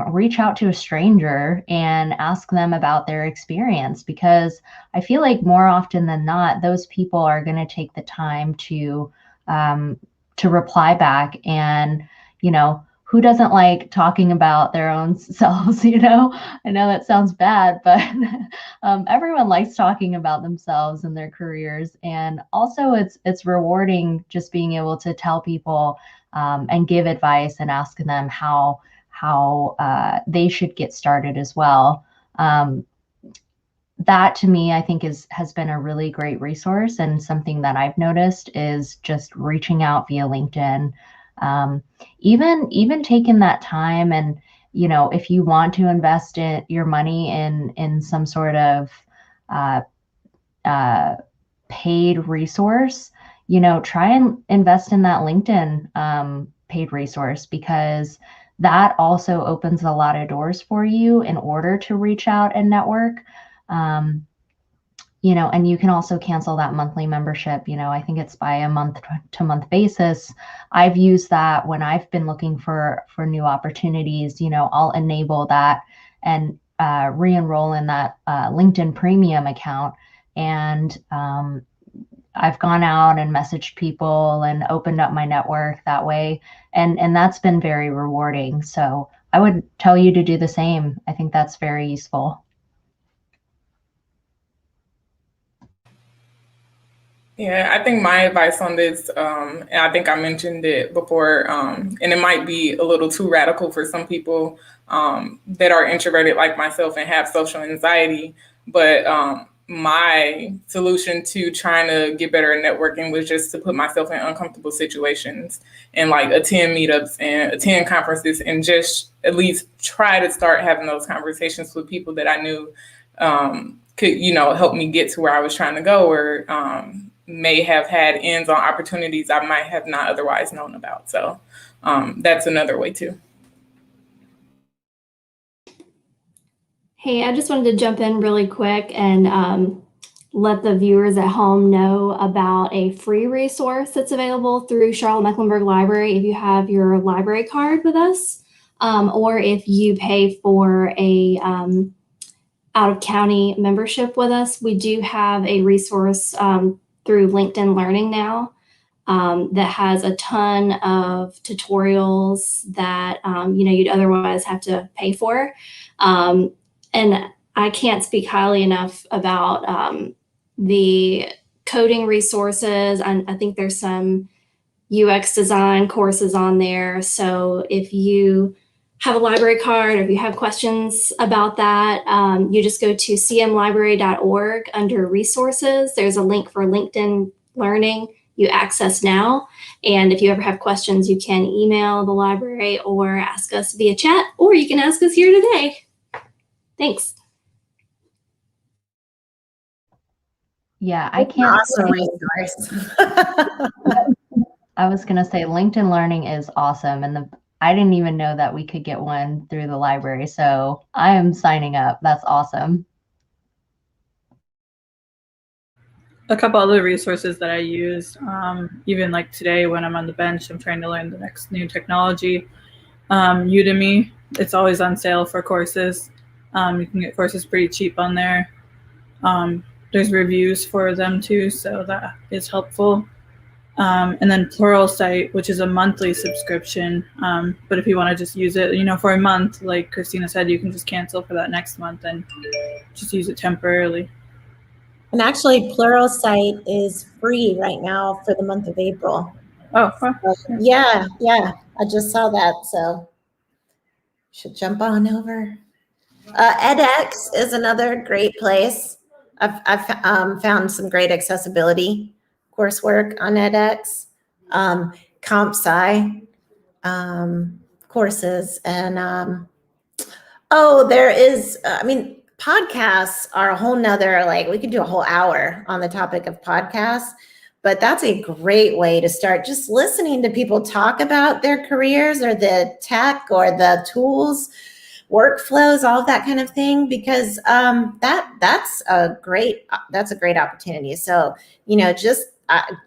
reach out to a stranger and ask them about their experience, because I feel like more often than not, those people are going to take the time to reply back. And, who doesn't like talking about their own selves? I know that sounds bad, but everyone likes talking about themselves and their careers. And also it's rewarding just being able to tell people and give advice and ask them how they should get started as well. That to me, I think has been a really great resource, and something that I've noticed is just reaching out via LinkedIn. Even taking that time, and if you want to invest your money in some sort of paid resource, try and invest in that LinkedIn paid resource, because that also opens a lot of doors for you in order to reach out and network. And you can also cancel that monthly membership. I think it's by a month-to-month basis. I've used that when I've been looking for new opportunities. I'll enable that and re-enroll in that LinkedIn Premium account. And I've gone out and messaged people and opened up my network that way. And that's been very rewarding. So I would tell you to do the same. I think that's very useful. Yeah, I think my advice on this, and I think I mentioned it before, and it might be a little too radical for some people that are introverted like myself and have social anxiety, but my solution to trying to get better at networking was just to put myself in uncomfortable situations and like attend meetups and attend conferences and just at least try to start having those conversations with people that I knew could, help me get to where I was trying to go, or may have had ends on opportunities I might have not otherwise known about. So that's another way too. Hey, I just wanted to jump in really quick and let the viewers at home know about a free resource that's available through Charlotte Mecklenburg Library if you have your library card with us, or if you pay for a out-of-county membership with us. We do have a resource through LinkedIn Learning now that has a ton of tutorials that you'd otherwise have to pay for. And I can't speak highly enough about the coding resources. I think there's some UX design courses on there. So if you have a library card or if you have questions about that, you just go to cmlibrary.org under resources. There's a link for LinkedIn Learning you access now. And if you ever have questions, you can email the library or ask us via chat, or you can ask us here today. Thanks. Yeah, I can't. Awesome resource. I was going to say LinkedIn Learning is awesome. And I didn't even know that we could get one through the library. So I am signing up. That's awesome. A couple other resources that I use, even like today when I'm on the bench, I'm trying to learn the next new technology. Udemy, it's always on sale for courses. You can get courses pretty cheap on there. There's reviews for them too, so that is helpful. And then Pluralsight, which is a monthly subscription. But if you want to just use it, for a month, like Christina said, you can just cancel for that next month and just use it temporarily. And actually, Pluralsight is free right now for the month of April. Oh, huh. Yeah. I just saw that, so should jump on over. edX is another great place. I've found some great accessibility coursework on edX, CompSci courses, and there is, podcasts are a whole nother, we could do a whole hour on the topic of podcasts, but that's a great way to start, just listening to people talk about their careers or the tech or the tools, workflows, all of that kind of thing, because that's a great opportunity. So, just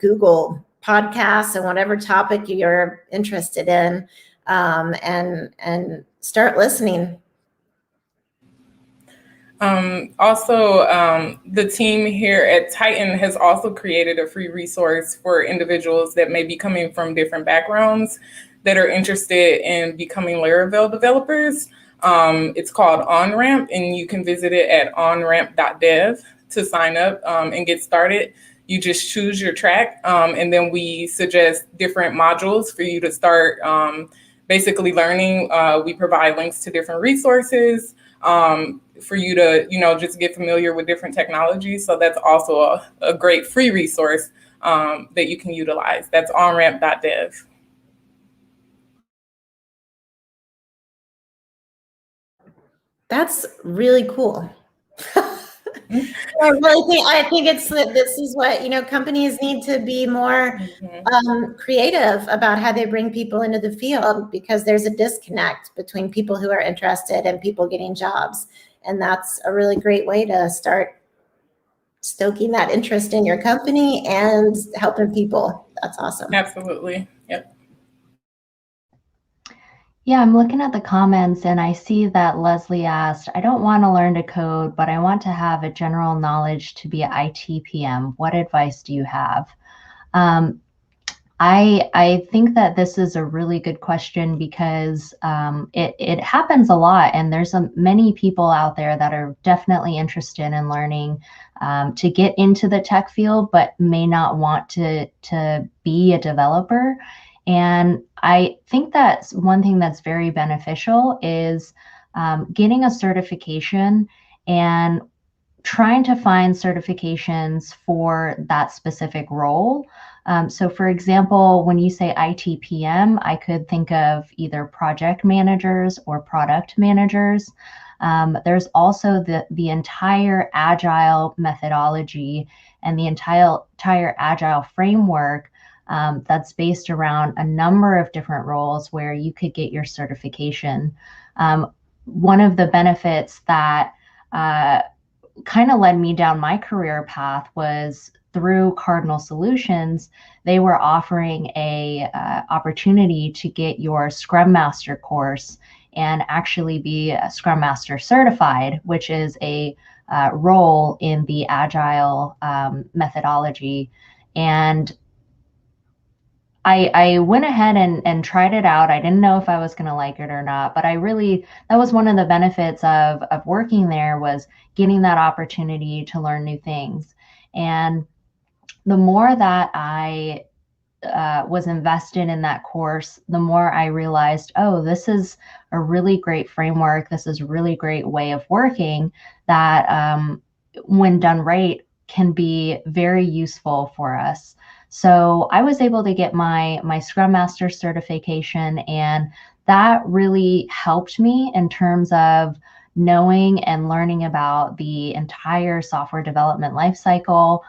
Google podcasts and whatever topic you're interested in, and start listening. The team here at Titan has also created a free resource for individuals that may be coming from different backgrounds that are interested in becoming Laravel developers. It's called OnRamp, and you can visit it at onramp.dev to sign up and get started. You just choose your track, and then we suggest different modules for you to start basically learning. We provide links to different resources for you to, just get familiar with different technologies. So that's also a great free resource that you can utilize. That's onramp.dev. That's really cool. I think this is what, companies need to be more creative about how they bring people into the field, because there's a disconnect between people who are interested and people getting jobs. And that's a really great way to start stoking that interest in your company and helping people. That's awesome. Absolutely. Yep. Yeah, I'm looking at the comments and I see that Leslie asked, I don't want to learn to code, but I want to have a general knowledge to be an IT PM. What advice do you have? I think that this is a really good question, because it happens a lot, and there's many people out there that are definitely interested in learning to get into the tech field, but may not want to be a developer. And I think that's one thing that's very beneficial is getting a certification and trying to find certifications for that specific role. So for example, when you say ITPM, I could think of either project managers or product managers. There's also the entire Agile methodology and the entire Agile framework that's based around a number of different roles where you could get your certification. One of the benefits that kind of led me down my career path was through Cardinal Solutions. They were offering a opportunity to get your Scrum Master course and actually be a Scrum Master certified, which is a role in the Agile methodology. And I went ahead and tried it out. I didn't know if I was going to like it or not, but that was one of the benefits of working there, was getting that opportunity to learn new things. And the more that I was invested in that course, the more I realized, oh, this is a really great framework. This is a really great way of working that when done right can be very useful for us. So I was able to get my Scrum Master certification, and that really helped me in terms of knowing and learning about the entire software development lifecycle.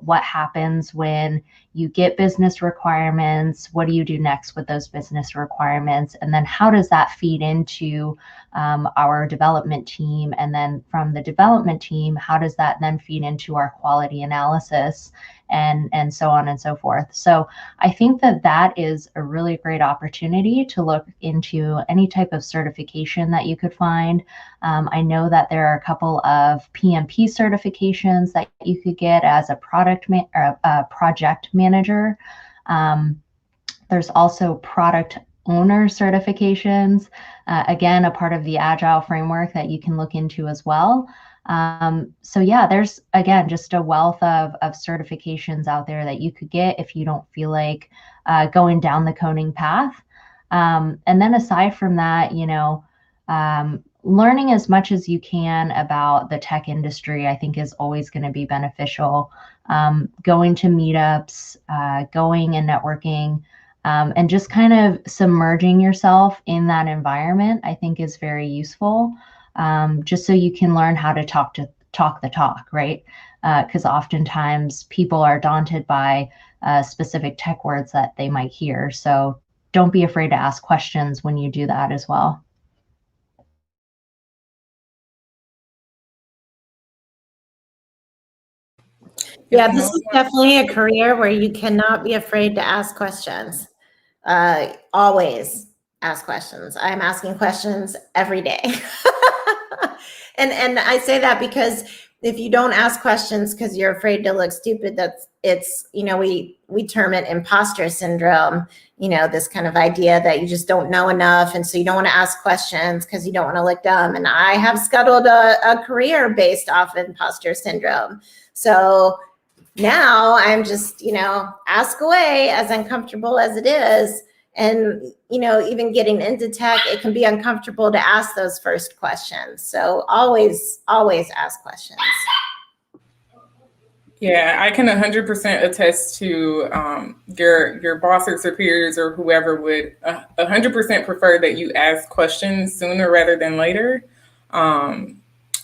What happens when you get business requirements? What do you do next with those business requirements? And then how does that feed into our development team? And then from the development team, how does that then feed into our quality analysis? And so on and so forth. So I think that is a really great opportunity to look into any type of certification that you could find. I know that there are a couple of PMP certifications that you could get as a project manager. There's also product owner certifications, again, a part of the Agile framework that you can look into as well. So yeah, there's, again, just a wealth of certifications out there that you could get if you don't feel like going down the coding path. And then aside from that, learning as much as you can about the tech industry, I think, is always going to be beneficial. Going to meetups, going and networking, and just kind of submerging yourself in that environment, I think, is very useful. Just so you can learn how to talk the talk, right? Because oftentimes people are daunted by specific tech words that they might hear. So don't be afraid to ask questions when you do that as well. Yeah, this is definitely a career where you cannot be afraid to ask questions. Always ask questions. I'm asking questions every day. And I say that because if you don't ask questions because you're afraid to look stupid, we term it imposter syndrome, this kind of idea that you just don't know enough. And so you don't want to ask questions because you don't want to look dumb. And I have scuttled a career based off imposter syndrome. So now I'm just, ask away, as uncomfortable as it is. And, even getting into tech, it can be uncomfortable to ask those first questions. So always ask questions. Yeah, I can 100% attest to your boss or superiors or whoever would 100% prefer that you ask questions sooner rather than later.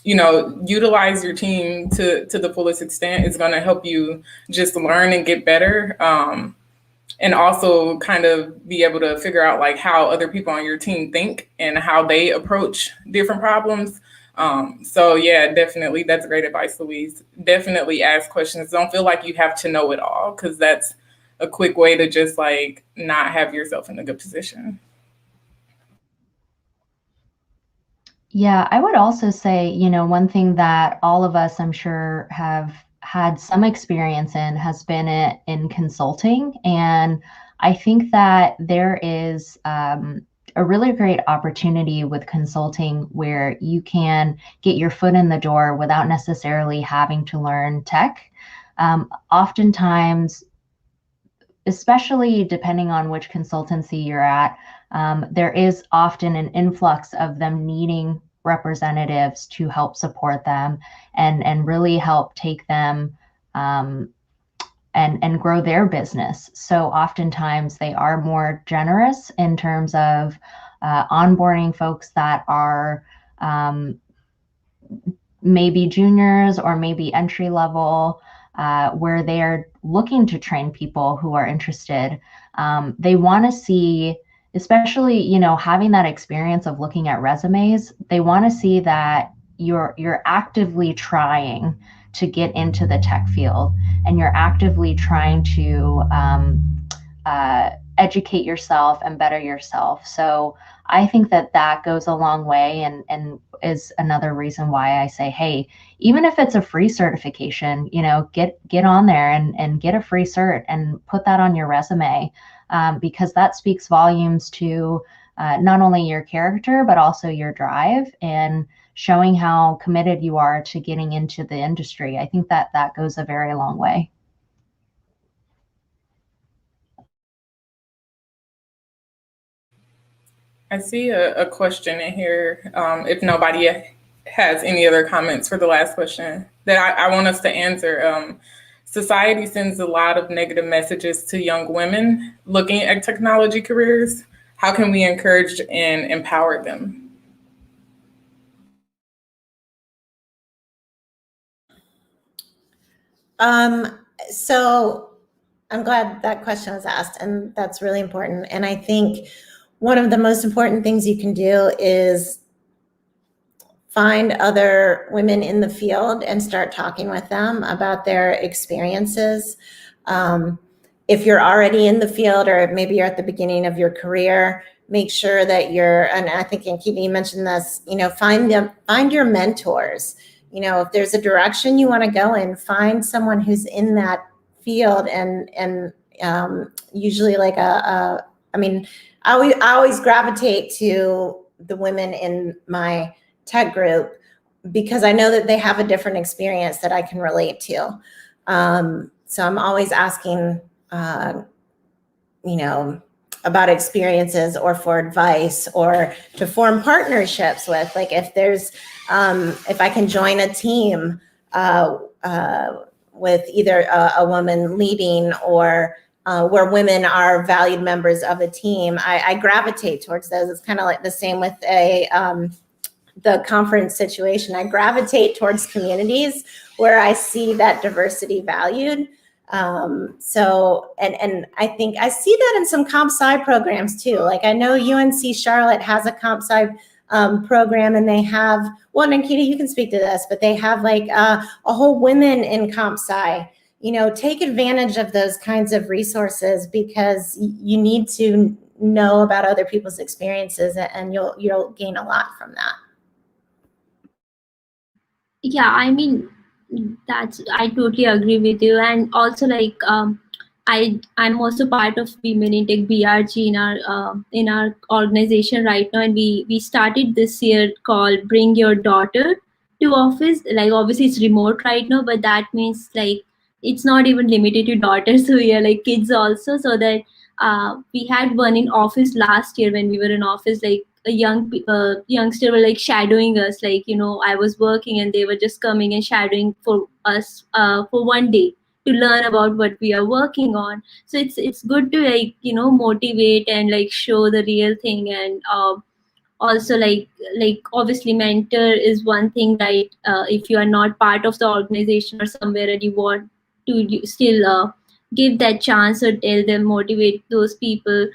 Utilize your team to the fullest extent. It's going to help you just learn and get better. And also kind of be able to figure out like how other people on your team think and how they approach different problems. So yeah, definitely. That's great advice, Louise. Definitely ask questions. Don't feel like you have to know it all, because that's a quick way to just like not have yourself in a good position. Yeah, I would also say, one thing that all of us, I'm sure, have had some experience in has been in consulting. And I think that there is a really great opportunity with consulting where you can get your foot in the door without necessarily having to learn tech. Oftentimes, especially depending on which consultancy you're at, there is often an influx of them needing representatives to help support them and really help take them and grow their business. So oftentimes they are more generous in terms of onboarding folks that are maybe juniors or maybe entry level, where they're looking to train people who are interested. They want to see, especially, you know, having that experience of looking at resumes, they want to see that you're actively trying to get into the tech field and you're actively trying to educate yourself and better yourself. So I think that that goes a long way and is another reason why I say, hey, even if it's a free certification, you know, get on there and get a free cert and put that on your resume, because that speaks volumes to not only your character, but also your drive and showing how committed you are to getting into the industry. I think that that goes a very long way. I see a question in here. If nobody has any other comments for the last question that I want us to answer. Society sends a lot of negative messages to young women looking at technology careers. How can we encourage and empower them? So I'm glad that question was asked, and that's really important. And I think one of the most important things you can do is find other women in the field and start talking with them about their experiences. If you're already in the field or maybe you're at the beginning of your career, make sure that and I think Ankita mentioned this, you know, find your mentors. You know, if there's a direction you want to go in, find someone who's in that field and usually like I always gravitate to the women in my tech group because I know that they have a different experience that I can relate to. So I'm always asking, you know, about experiences or for advice or to form partnerships with, like if there's, if I can join a team with either a woman leading or where women are valued members of a team, I gravitate towards those. It's kind of like the same with the conference situation. I gravitate towards communities where I see that diversity valued. So, and I think I see that in some comp sci programs too. Like I know UNC Charlotte has a comp sci program and they have, well, Ankita, you can speak to this, but they have like a whole women in comp sci. You know, take advantage of those kinds of resources because you need to know about other people's experiences and you'll gain a lot from that. Yeah, I mean, I totally agree with you. And also like I'm also part of Women in Tech BRG in our organization right now, and we started this year called Bring Your Daughter to Office. Like obviously it's remote right now, but that means like it's not even limited to daughters, so we are like kids also. So that we had one in office last year when we were in office, like a youngster were like shadowing us, like, you know, I was working and they were just coming and shadowing for us for one day to learn about what we are working on. So it's good to like, you know, motivate and like show the real thing. And also like obviously mentor is one thing, right? If you are not part of the organization or somewhere and you want to still give that chance or tell them, motivate those people.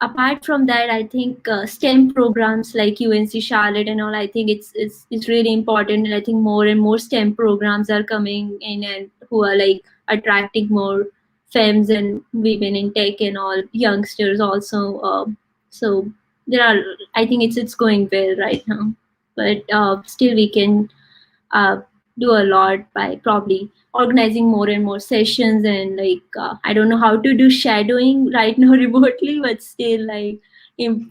Apart from that, I think STEM programs like UNC Charlotte and all, I think it's really important. And I think more and more STEM programs are coming in and who are like attracting more femmes and women in tech and all, youngsters also. So there are, I think it's going well right now, but still we can do a lot by probably organizing more and more sessions and like I don't know how to do shadowing right now remotely, but still like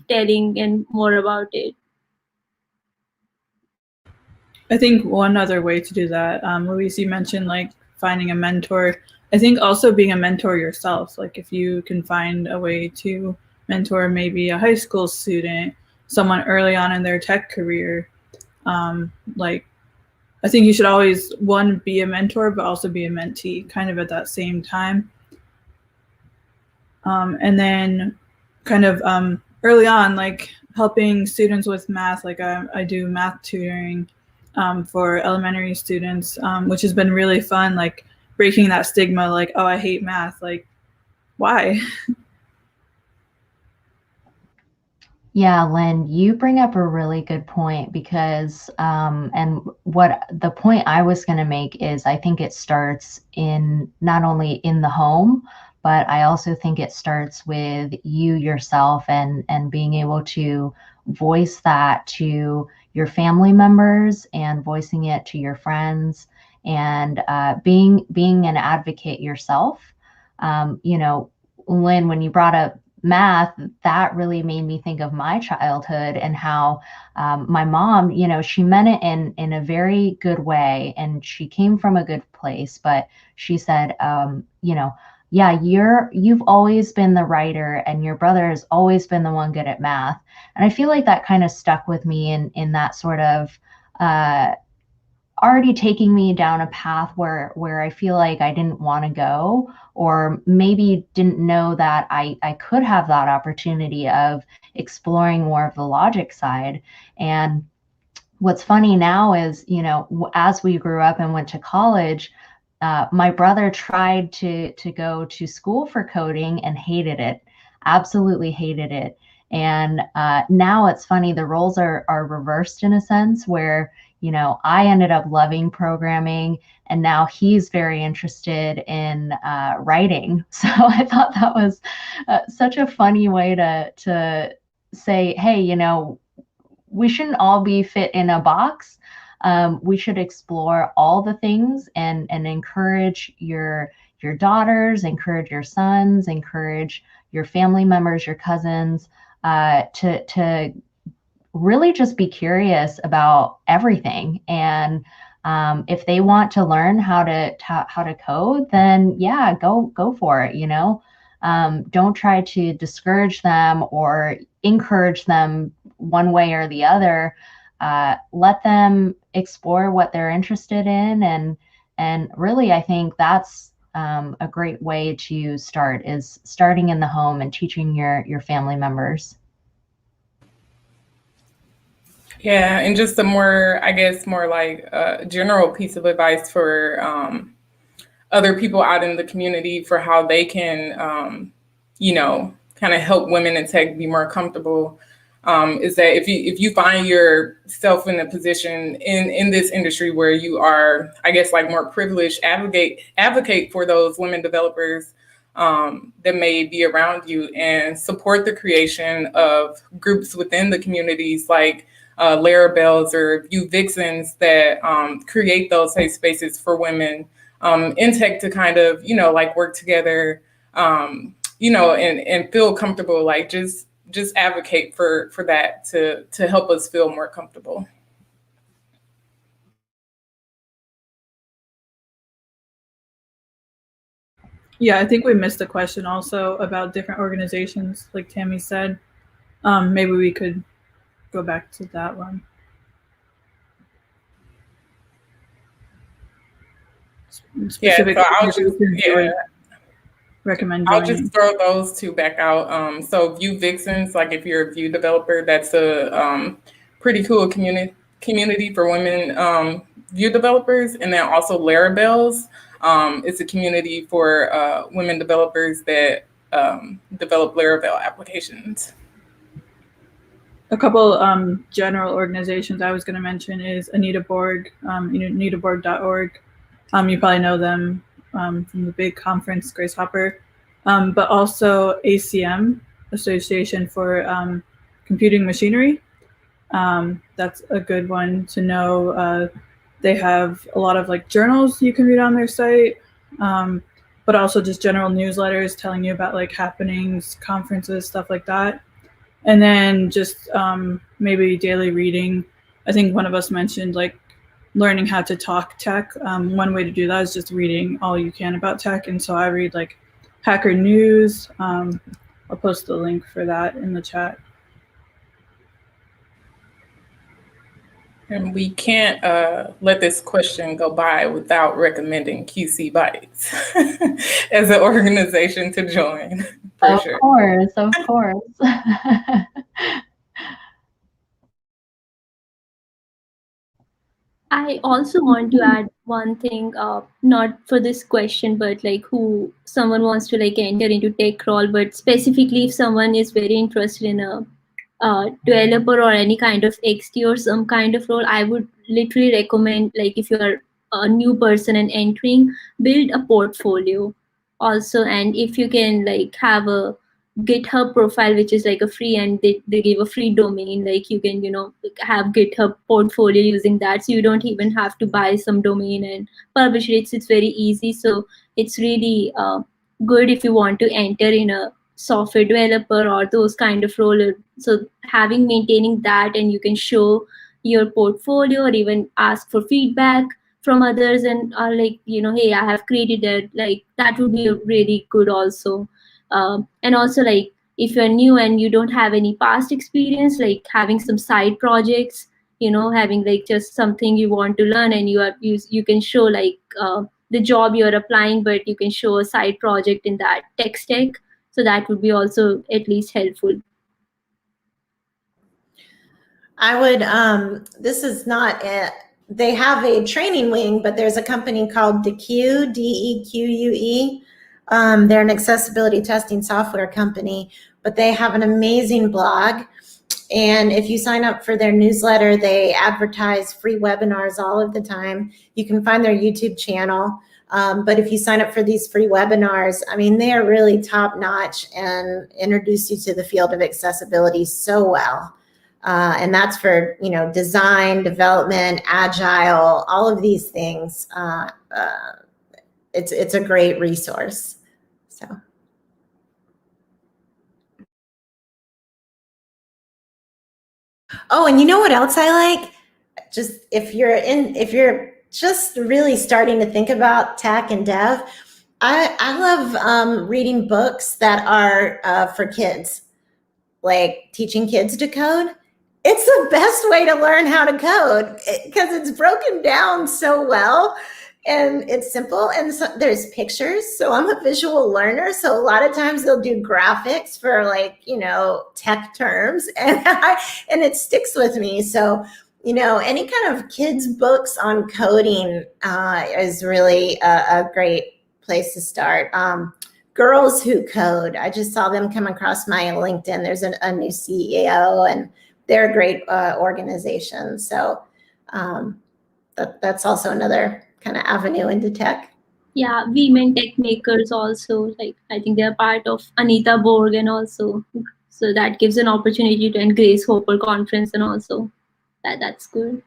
telling and more about it. I think one other way to do that, Louise, you mentioned like finding a mentor. I think also being a mentor yourself, like if you can find a way to mentor maybe a high school student, someone early on in their tech career. Like, I think you should always, one, be a mentor, but also be a mentee kind of at that same time. And then kind of early on, like helping students with math, like I do math tutoring for elementary students, which has been really fun, like breaking that stigma, like, oh, I hate math, like, why? Yeah, Lynn, you bring up a really good point because, and what the point I was going to make is I think it starts in not only in the home, but I also think it starts with you yourself and being able to voice that to your family members and voicing it to your friends and being an advocate yourself. You know, Lynn, when you brought up math, that really made me think of my childhood and how my mom, you know, she meant it in a very good way and she came from a good place, but she said, you know, yeah, you've always been the writer and your brother has always been the one good at math. And I feel like that kind of stuck with me in that sort of already taking me down a path where I feel like I didn't want to go, or maybe didn't know that I could have that opportunity of exploring more of the logic side. And what's funny now is, you know, as we grew up and went to college, my brother tried to go to school for coding and hated it, absolutely hated it. And now it's funny, the roles are reversed in a sense where, you know, I ended up loving programming and now he's very interested in writing. So I thought that was such a funny way to say, hey, you know, we shouldn't all be fit in a box. We should explore all the things and encourage your daughters, encourage your sons, encourage your family members, your cousins to really just be curious about everything. And if they want to learn how to code, then yeah, go for it. You know, don't try to discourage them or encourage them one way or the other. Let them explore what they're interested in, and really, I think that's a great way to start, is starting in the home and teaching your family members. Yeah, and just a more, I guess, more like a general piece of advice for other people out in the community for how they can, you know, kind of help women in tech be more comfortable. Is that if you find yourself in a position in this industry where you are, I guess, like more privileged, advocate for those women developers that may be around you and support the creation of groups within the communities like Larabells or View Vixens that create those safe spaces for women in tech to kind of, you know, like work together, you know, and feel comfortable, like just advocate for that to help us feel more comfortable. Yeah, I think we missed a question also about different organizations, like Tammy said. Maybe we could go back to that one. Specific recommend joining. I'll just throw those two back out. So View Vixens, like if you're a Vue developer, that's a pretty cool community for women Vue developers. And then also Larabells, it's a community for women developers that develop Laravel applications. A couple general organizations I was going to mention is Anitaborg, anitaborg.org. You probably know them from the big conference, Grace Hopper, but also ACM, Association for Computing Machinery. That's a good one to know. They have a lot of like journals you can read on their site, but also just general newsletters telling you about like happenings, conferences, stuff like that. And then just maybe daily reading. I think one of us mentioned like learning how to talk tech. One way to do that is just reading all you can about tech. And so I read like Hacker News. I'll post the link for that in the chat. And we can't let this question go by without recommending QC Bytes as an organization to join, for Of sure. course, of course. I also want to add one thing, not for this question, but like who someone wants to like enter into tech role, but specifically if someone is very interested in a developer or any kind of XT or some kind of role, I would literally recommend, like if you're a new person and entering, build a portfolio also. And if you can like have a GitHub profile, which is like a free, and they give a free domain, like you can, have GitHub portfolio using that. So you don't even have to buy some domain and publish it. It's very easy. So it's really good if you want to enter in a software developer or those kind of role. So maintaining that, and you can show your portfolio or even ask for feedback from others, and are like, hey, I have created that, like that would be really good also. And also, like if you're new and you don't have any past experience, like having some side projects, having like just something you want to learn, and you can show like the job you're applying, but you can show a side project in that tech stack. So that would be also at least helpful. I would, this is not it. They have a training wing, but there's a company called DEQUE, DEQUE. They're an accessibility testing software company, but they have an amazing blog. And if you sign up for their newsletter, they advertise free webinars all of the time. You can find their YouTube channel. But if you sign up for these free webinars, I mean, they are really top notch and introduce you to the field of accessibility so well. And that's for, design, development, agile, all of these things. It's a great resource. So. Oh, and you know what else I like? Just if you're just really starting to think about tech and dev, I love reading books that are for kids, like teaching kids to code. It's the best way to learn how to code because it's broken down so well and it's simple, and so there's pictures. So I'm a visual learner. So a lot of times they'll do graphics for like, tech terms, and it sticks with me. So, any kind of kids books on coding is really a great place to start. Girls Who Code, I just saw them come across my LinkedIn. There's a new CEO, and they're a great organization. So that's also another kind of avenue into tech. Yeah, Women Tech Makers also, like I think they're part of Anita Borg, and also so that gives an opportunity to attend Grace Hopper conference, and also that's good.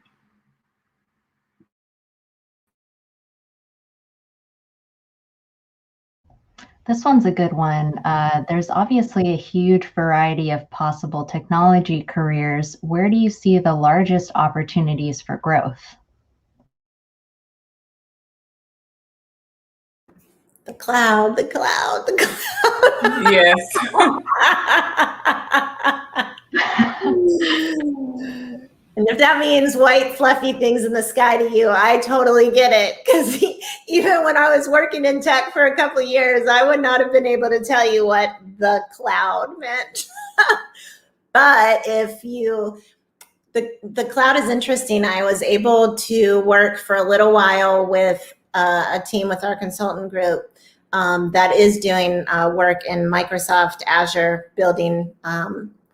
This one's a good one. There's obviously a huge variety of possible technology careers. Where do you see the largest opportunities for growth? The cloud. Yes. And if that means white fluffy things in the sky to you, I totally get it. Because even when I was working in tech for a couple of years, I would not have been able to tell you what the cloud meant. But the cloud is interesting. I was able to work for a little while with a team with our consultant group that is doing work in Microsoft Azure, building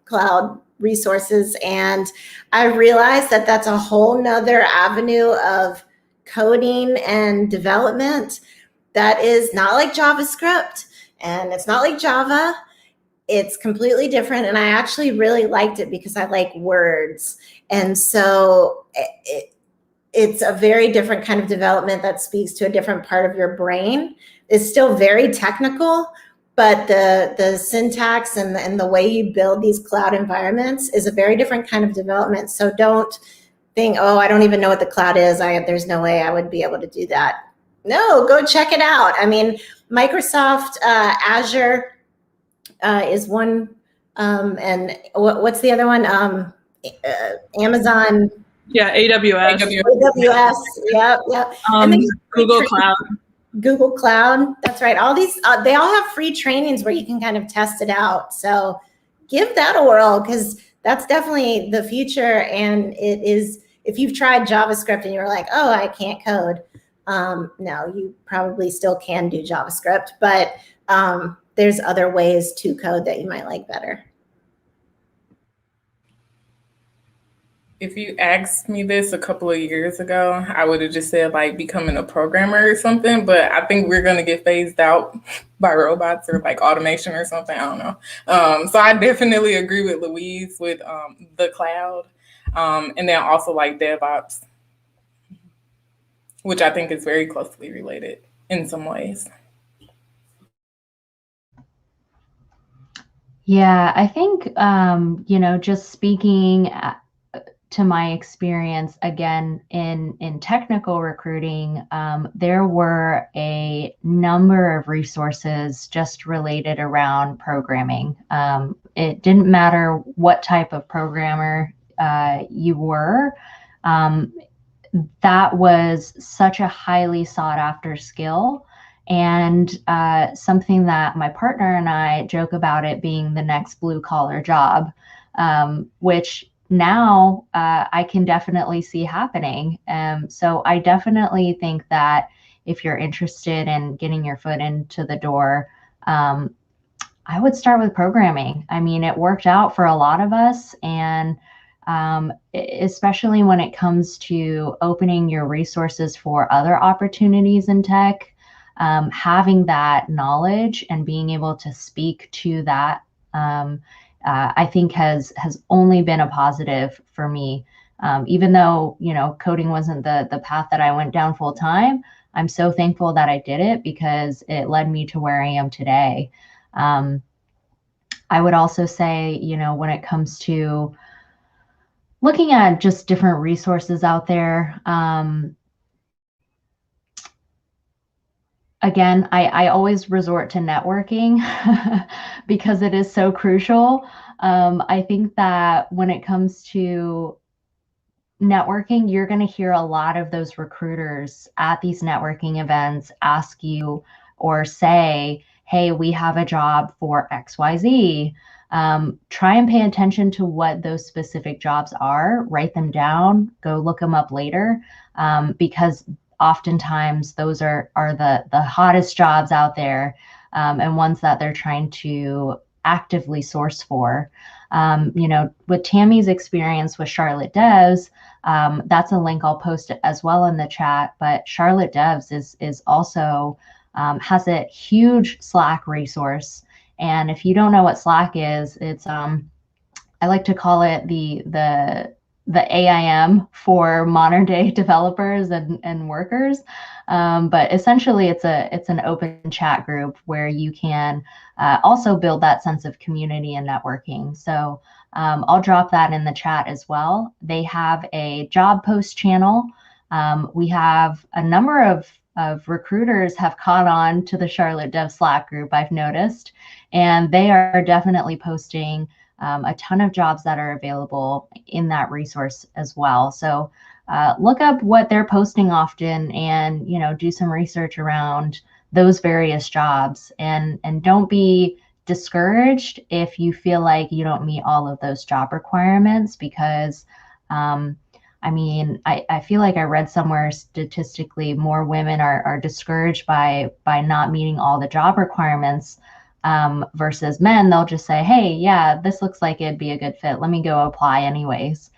cloud resources. And I realized that that's a whole nother avenue of coding and development that is not like JavaScript, and it's not like Java. It's completely different. And I actually really liked it because I like words. And so it's a very different kind of development that speaks to a different part of your brain. It's still very technical, but the syntax and the way you build these cloud environments is a very different kind of development. So don't think, oh, I don't even know what the cloud is. There's no way I would be able to do that. No, go check it out. I mean, Microsoft Azure is one, and what's the other one? Amazon Yeah, AWS. AWS, yep. And they Google Cloud. Google Cloud, that's right. All these, they all have free trainings where you can kind of test it out. So give that a whirl, because that's definitely the future. And it is, if you've tried JavaScript and you're like, oh, I can't code. No, you probably still can do JavaScript, but there's other ways to code that you might like better. If you asked me this a couple of years ago, I would have just said like becoming a programmer or something, but I think we're going to get phased out by robots or like automation or something. I don't know. So I definitely agree with Louise with the cloud, and then also like DevOps, which I think is very closely related in some ways. Yeah, I think, just speaking to my experience again in technical recruiting, there were a number of resources just related around programming. It didn't matter what type of programmer you were. That was such a highly sought after skill, and something that my partner and I joke about it being the next blue collar job, which now I can definitely see happening. So I definitely think that if you're interested in getting your foot into the door, I would start with programming. I mean, it worked out for a lot of us, and especially when it comes to opening your resources for other opportunities in tech, having that knowledge and being able to speak to that, I think has only been a positive for me. Even though, coding wasn't the path that I went down full time, I'm so thankful that I did it because it led me to where I am today. I would also say, when it comes to looking at just different resources out there, again, I always resort to networking because it is so crucial. I think that when it comes to networking, you're going to hear a lot of those recruiters at these networking events ask you or say, hey, we have a job for XYZ. Try and pay attention to what those specific jobs are, write them down, go look them up later, because oftentimes those are the hottest jobs out there, and ones that they're trying to actively source for. With Tammy's experience with Charlotte Devs, that's a link I'll post as well in the chat, but Charlotte Devs is also has a huge Slack resource. And if you don't know what Slack is, it's I like to call it the AIM for modern day developers and workers. But essentially it's an open chat group where you can also build that sense of community and networking. So I'll drop that in the chat as well. They have a job post channel. We have a number of recruiters have caught on to the Charlotte Dev Slack group, I've noticed, and they are definitely posting a ton of jobs that are available in that resource as well. So look up what they're posting often and, do some research around those various jobs, and don't be discouraged if you feel like you don't meet all of those job requirements, because I feel like I read somewhere statistically more women are discouraged by not meeting all the job requirements versus men. They'll just say, hey, yeah, this looks like it'd be a good fit. Let me go apply anyways.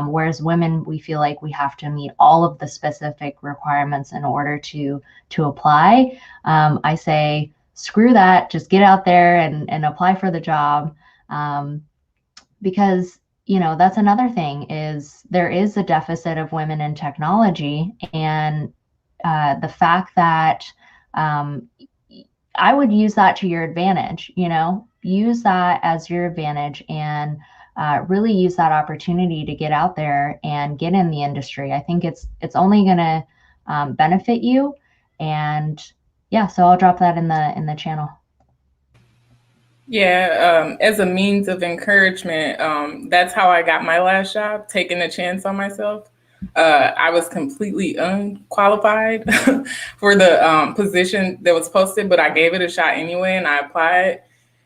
Whereas women, we feel like we have to meet all of the specific requirements in order to apply. I say, screw that, just get out there and apply for the job. Because that's another thing, is there is a deficit of women in technology, and the fact that I would use that to your advantage, use that as your advantage, and really use that opportunity to get out there and get in the industry. I think it's only going to benefit you. And yeah, so I'll drop that in the channel. Yeah, as a means of encouragement, that's how I got my last job, taking a chance on myself. I was completely unqualified for the position that was posted, but I gave it a shot anyway, and I applied,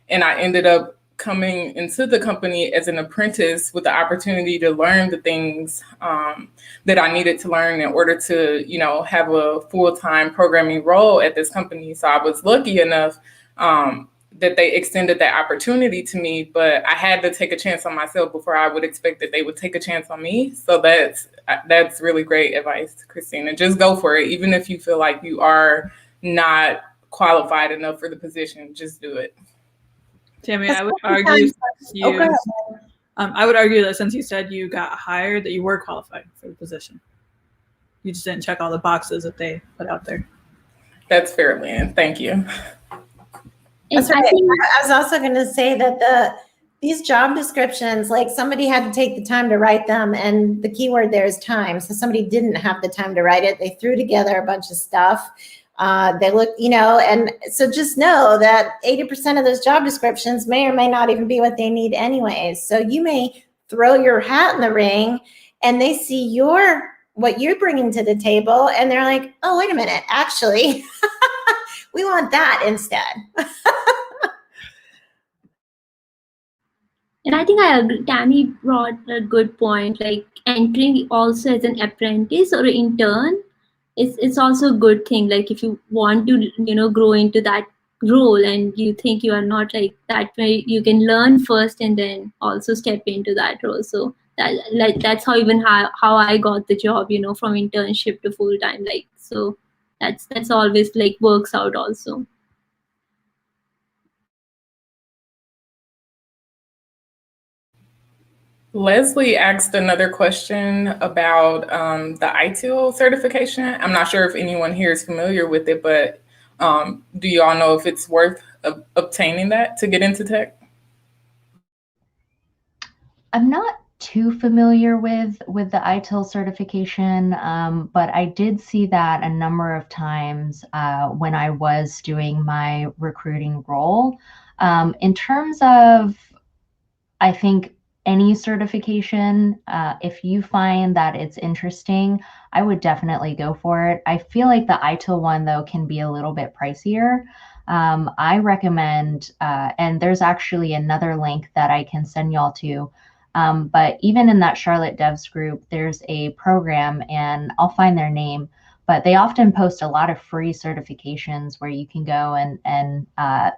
and I ended up coming into the company as an apprentice with the opportunity to learn the things that I needed to learn in order to, you know, have a full-time programming role at this company. So I was lucky enough that they extended that opportunity to me, but I had to take a chance on myself before I would expect that they would take a chance on me. So that's really great advice, Christina. Just go for it. Even if you feel like you are not qualified enough for the position, just do it. Tammy, I would argue that since you said you got hired, that you were qualified for the position. You just didn't check all the boxes that they put out there. That's fair, Lynn. Thank you. That's right. I was also going to say that these job descriptions, like somebody had to take the time to write them, and the keyword there is time. So somebody didn't have the time to write it. They threw together a bunch of stuff. They look, you know, and so just know that 80% of those job descriptions may or may not even be what they need anyways. So you may throw your hat in the ring and they see what you're bringing to the table, and they're like, oh, wait a minute, actually, we want that instead. And I think I agree. Tammy brought a good point, like entering also as an apprentice or an intern. It's also a good thing. Like if you want to, you know, grow into that role and you think you are not like that way, you can learn first and then also step into that role. So that's how how I got the job, you know, from internship to full time. Like, so that's always like works out also. Leslie asked another question about the ITIL certification. I'm not sure if anyone here is familiar with it, but do you all know if it's worth obtaining that to get into tech? I'm not too familiar with the ITIL certification, but I did see that a number of times when I was doing my recruiting role. In terms of, I think, any certification, if you find that it's interesting, I would definitely go for it. I feel like the ITIL one, though, can be a little bit pricier. I recommend, and there's actually another link that I can send y'all to, but even in that Charlotte Devs group, there's a program, and I'll find their name, but they often post a lot of free certifications where you can go and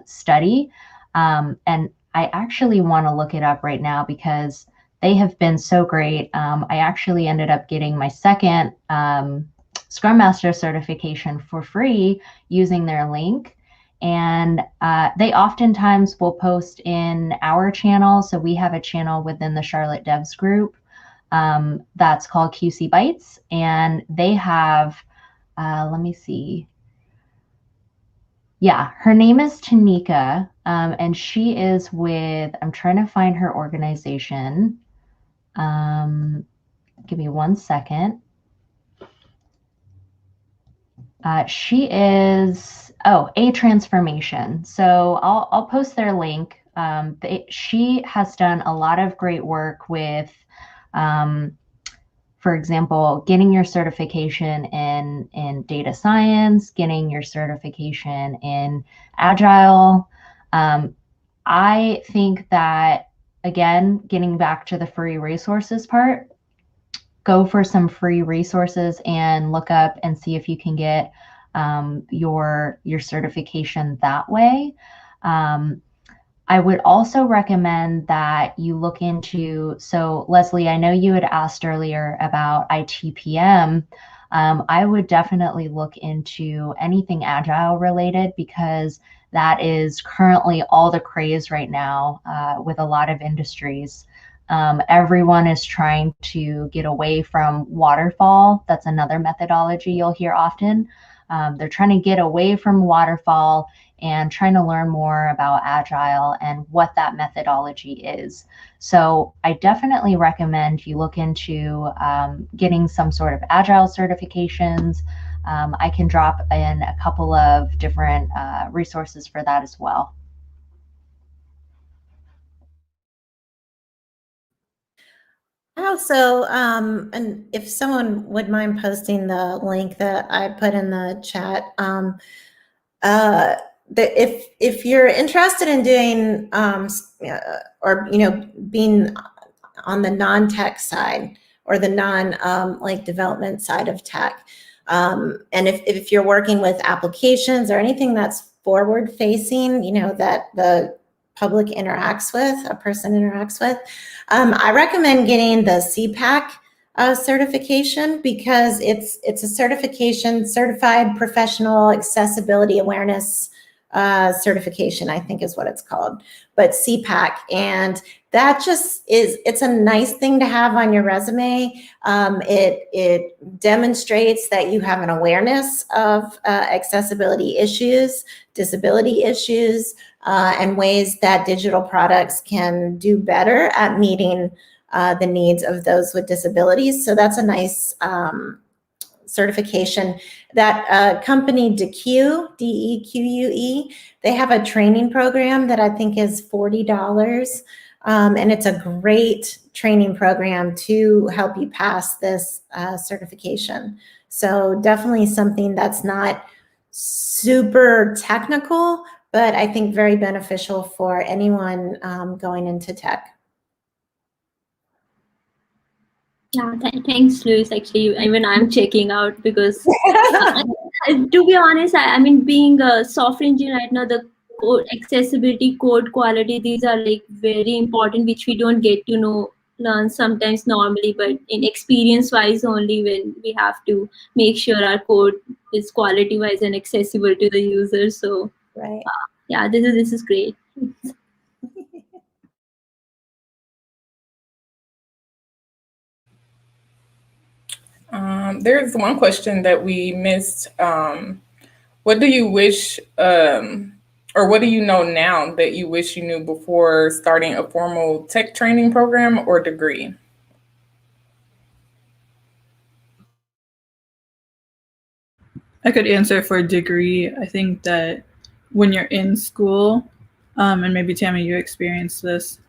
study. And I actually want to look it up right now because they have been so great. I actually ended up getting my second Scrum Master certification for free using their link. And they oftentimes will post in our channel. So we have a channel within the Charlotte Devs group that's called QC Bytes. And they have, let me see. Yeah, her name is Tanika, and she is with, I'm trying to find her organization. Give me 1 second. She is, A Transformation. So I'll post their link. She has done a lot of great work with, for example, getting your certification in data science, getting your certification in Agile. I think that, again, getting back to the free resources part, go for some free resources and look up and see if you can get your certification that way. I would also recommend that you look into, so Leslie, I know you had asked earlier about ITPM. I would definitely look into anything Agile related because that is currently all the craze right now with a lot of industries. Everyone is trying to get away from waterfall. That's another methodology you'll hear often. They're trying to get away from waterfall and trying to learn more about Agile and what that methodology is. So I definitely recommend you look into getting some sort of Agile certifications. I can drop in a couple of different resources for that as well. Also, and if someone would mind posting the link that I put in the chat, if you're interested in doing or being on the non-tech side or the like development side of tech, and if you're working with applications or anything that's forward facing, that the public interacts with, a person interacts with, I recommend getting the CPAC certification, because it's a certification, certified professional accessibility awareness certification, I think is what it's called, but CPAC. And that just it's a nice thing to have on your resume. It demonstrates that you have an awareness of accessibility issues, disability issues, and ways that digital products can do better at meeting the needs of those with disabilities. So that's a nice certification. That company DeQue, DEQUE, they have a training program that I think is $40. And it's a great training program to help you pass this certification. So definitely something that's not super technical, but I think very beneficial for anyone going into tech. Yeah, thanks, Luis. Actually, even I'm checking out because, to be honest, I mean, being a software engineer right now, the code accessibility, code quality, these are like very important, which we don't get to learn sometimes normally, but in experience-wise only, when we have to make sure our code is quality-wise and accessible to the user. So, right. Yeah, this is great. There's one question that we missed. What do you wish, or what do you know now that you wish you knew before starting a formal tech training program or degree? I could answer for a degree. I think that when you're in school, and maybe Tammy, you experienced this,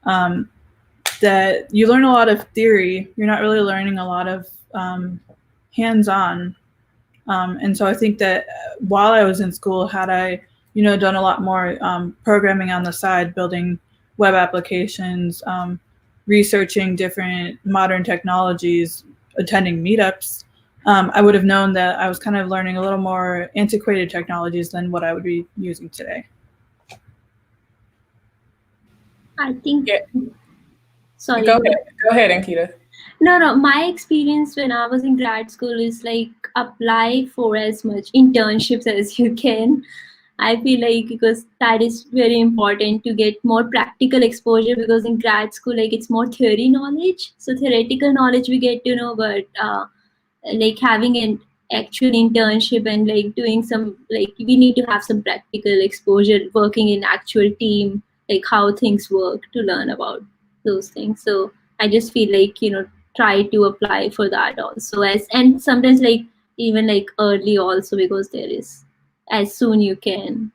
that you learn a lot of theory. You're not really learning a lot of hands-on. And so I think that while I was in school, had I, done a lot more programming on the side, building web applications, researching different modern technologies, attending meetups, I would have known that I was kind of learning a little more antiquated technologies than what I would be using today. I think. Yeah. Sorry. Go ahead, Ankita. No. My experience when I was in grad school is like apply for as much internships as you can. I feel like because that is very important to get more practical exposure, because in grad school, like it's more theory knowledge. So theoretical knowledge we get to know, but like having an actual internship and like doing some, like we need to have some practical exposure, working in actual team, like how things work, to learn about those things. So I just feel like, try to apply for that also, and sometimes like even like early also, because there is as soon you can.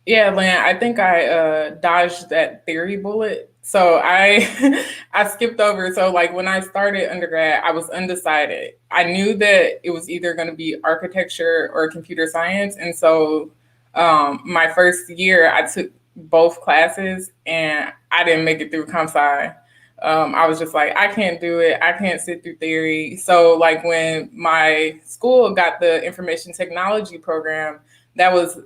Yeah, Lynn, I think I dodged that theory bullet. So I I skipped over. So like when I started undergrad, I was undecided. I knew that it was either going to be architecture or computer science. And so my first year, I took both classes and I didn't make it through comp sci. I was just like, I can't do it. I can't sit through theory. So like when my school got the information technology program, that was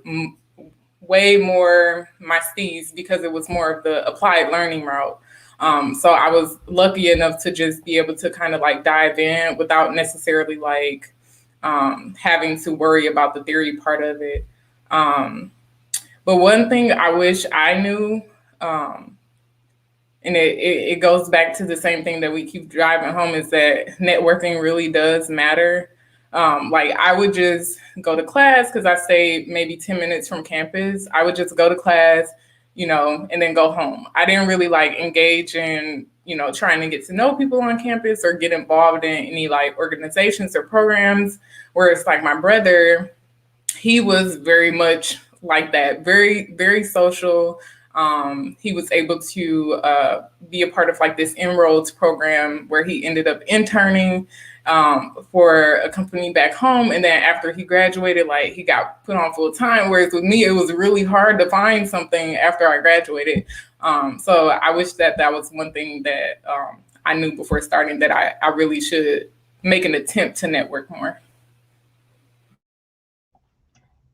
way more my steez, because it was more of the applied learning route. So I was lucky enough to just be able to kind of like dive in without necessarily like having to worry about the theory part of it. But one thing I wish I knew, and it goes back to the same thing that we keep driving home, is that networking really does matter. Like I would just go to class because I stayed maybe 10 minutes from campus. I would just go to class, and then go home. I didn't really like engage in, trying to get to know people on campus or get involved in any like organizations or programs. Whereas like my brother, he was very much like that, very, very social. he was able to be a part of like this inroads program where he ended up interning for a company back home. And then after he graduated, like he got put on full time. Whereas with me, it was really hard to find something after I graduated. So I wish that that was one thing that I knew before starting, that I really should make an attempt to network more.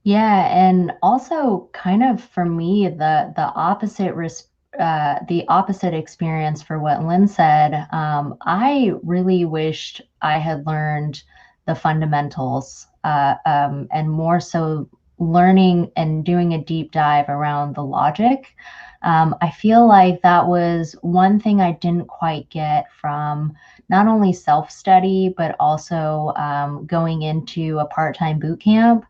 Yeah, and also kind of for me, the opposite experience for what Lynn said. I really wished I had learned the fundamentals, and more so learning and doing a deep dive around the logic. I feel like that was one thing I didn't quite get from not only self-study, but also going into a part-time boot camp.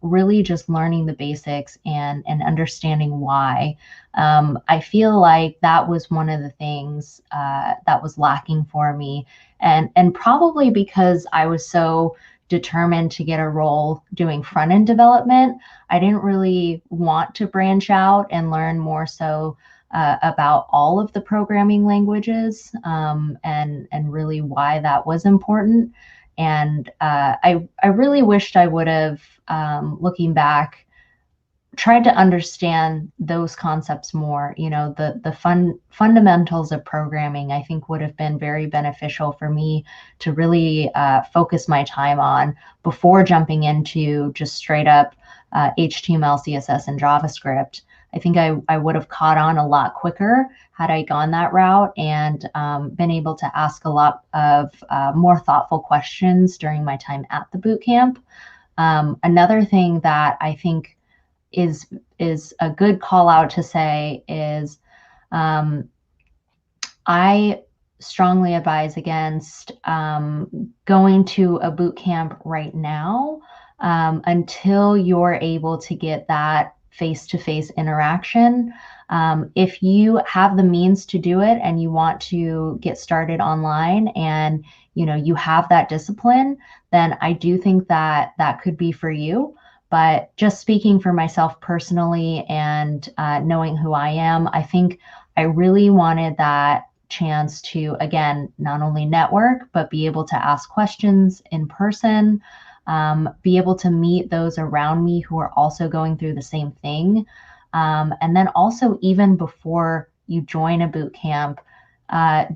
Really just learning the basics and understanding why. I feel like that was one of the things that was lacking for me, and probably because I was so determined to get a role doing front-end development, I didn't really want to branch out and learn more so about all of the programming languages, and really why that was important. And I really wished I would have, looking back, tried to understand those concepts more. You know, the fundamentals of programming, I think, would have been very beneficial for me to really focus my time on before jumping into just straight up HTML, CSS, and JavaScript. I think I would have caught on a lot quicker had I gone that route and been able to ask a lot of more thoughtful questions during my time at the boot camp. Another thing that I think is a good call out to say is I strongly advise against going to a boot camp right now until you're able to get that face-to-face interaction. If you have the means to do it and you want to get started online and you have that discipline, then I do think that that could be for you. But just speaking for myself personally and knowing who I am, I think I really wanted that chance to, again, not only network, but be able to ask questions in person, be able to meet those around me who are also going through the same thing. And then also, even before you join a boot camp,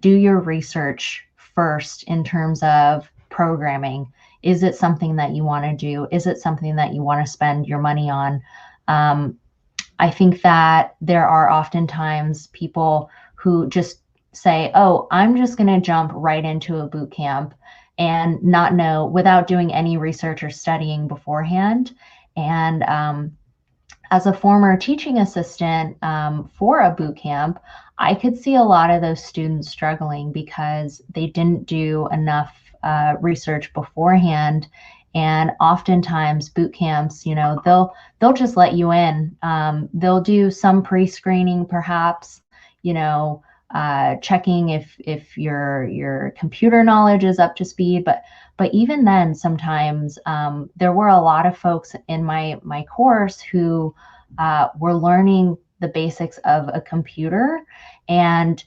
do your research first in terms of programming. Is it something that you want to do? Is it something that you want to spend your money on? I think that there are oftentimes people who just say, oh, I'm just going to jump right into a boot camp and not know, without doing any research or studying beforehand. And as a former teaching assistant for a boot camp, I could see a lot of those students struggling because they didn't do enough research beforehand. And oftentimes boot camps, they'll just let you in. They'll do some pre-screening, perhaps, checking if your computer knowledge is up to speed. But even then, sometimes there were a lot of folks in my course who were learning the basics of a computer, and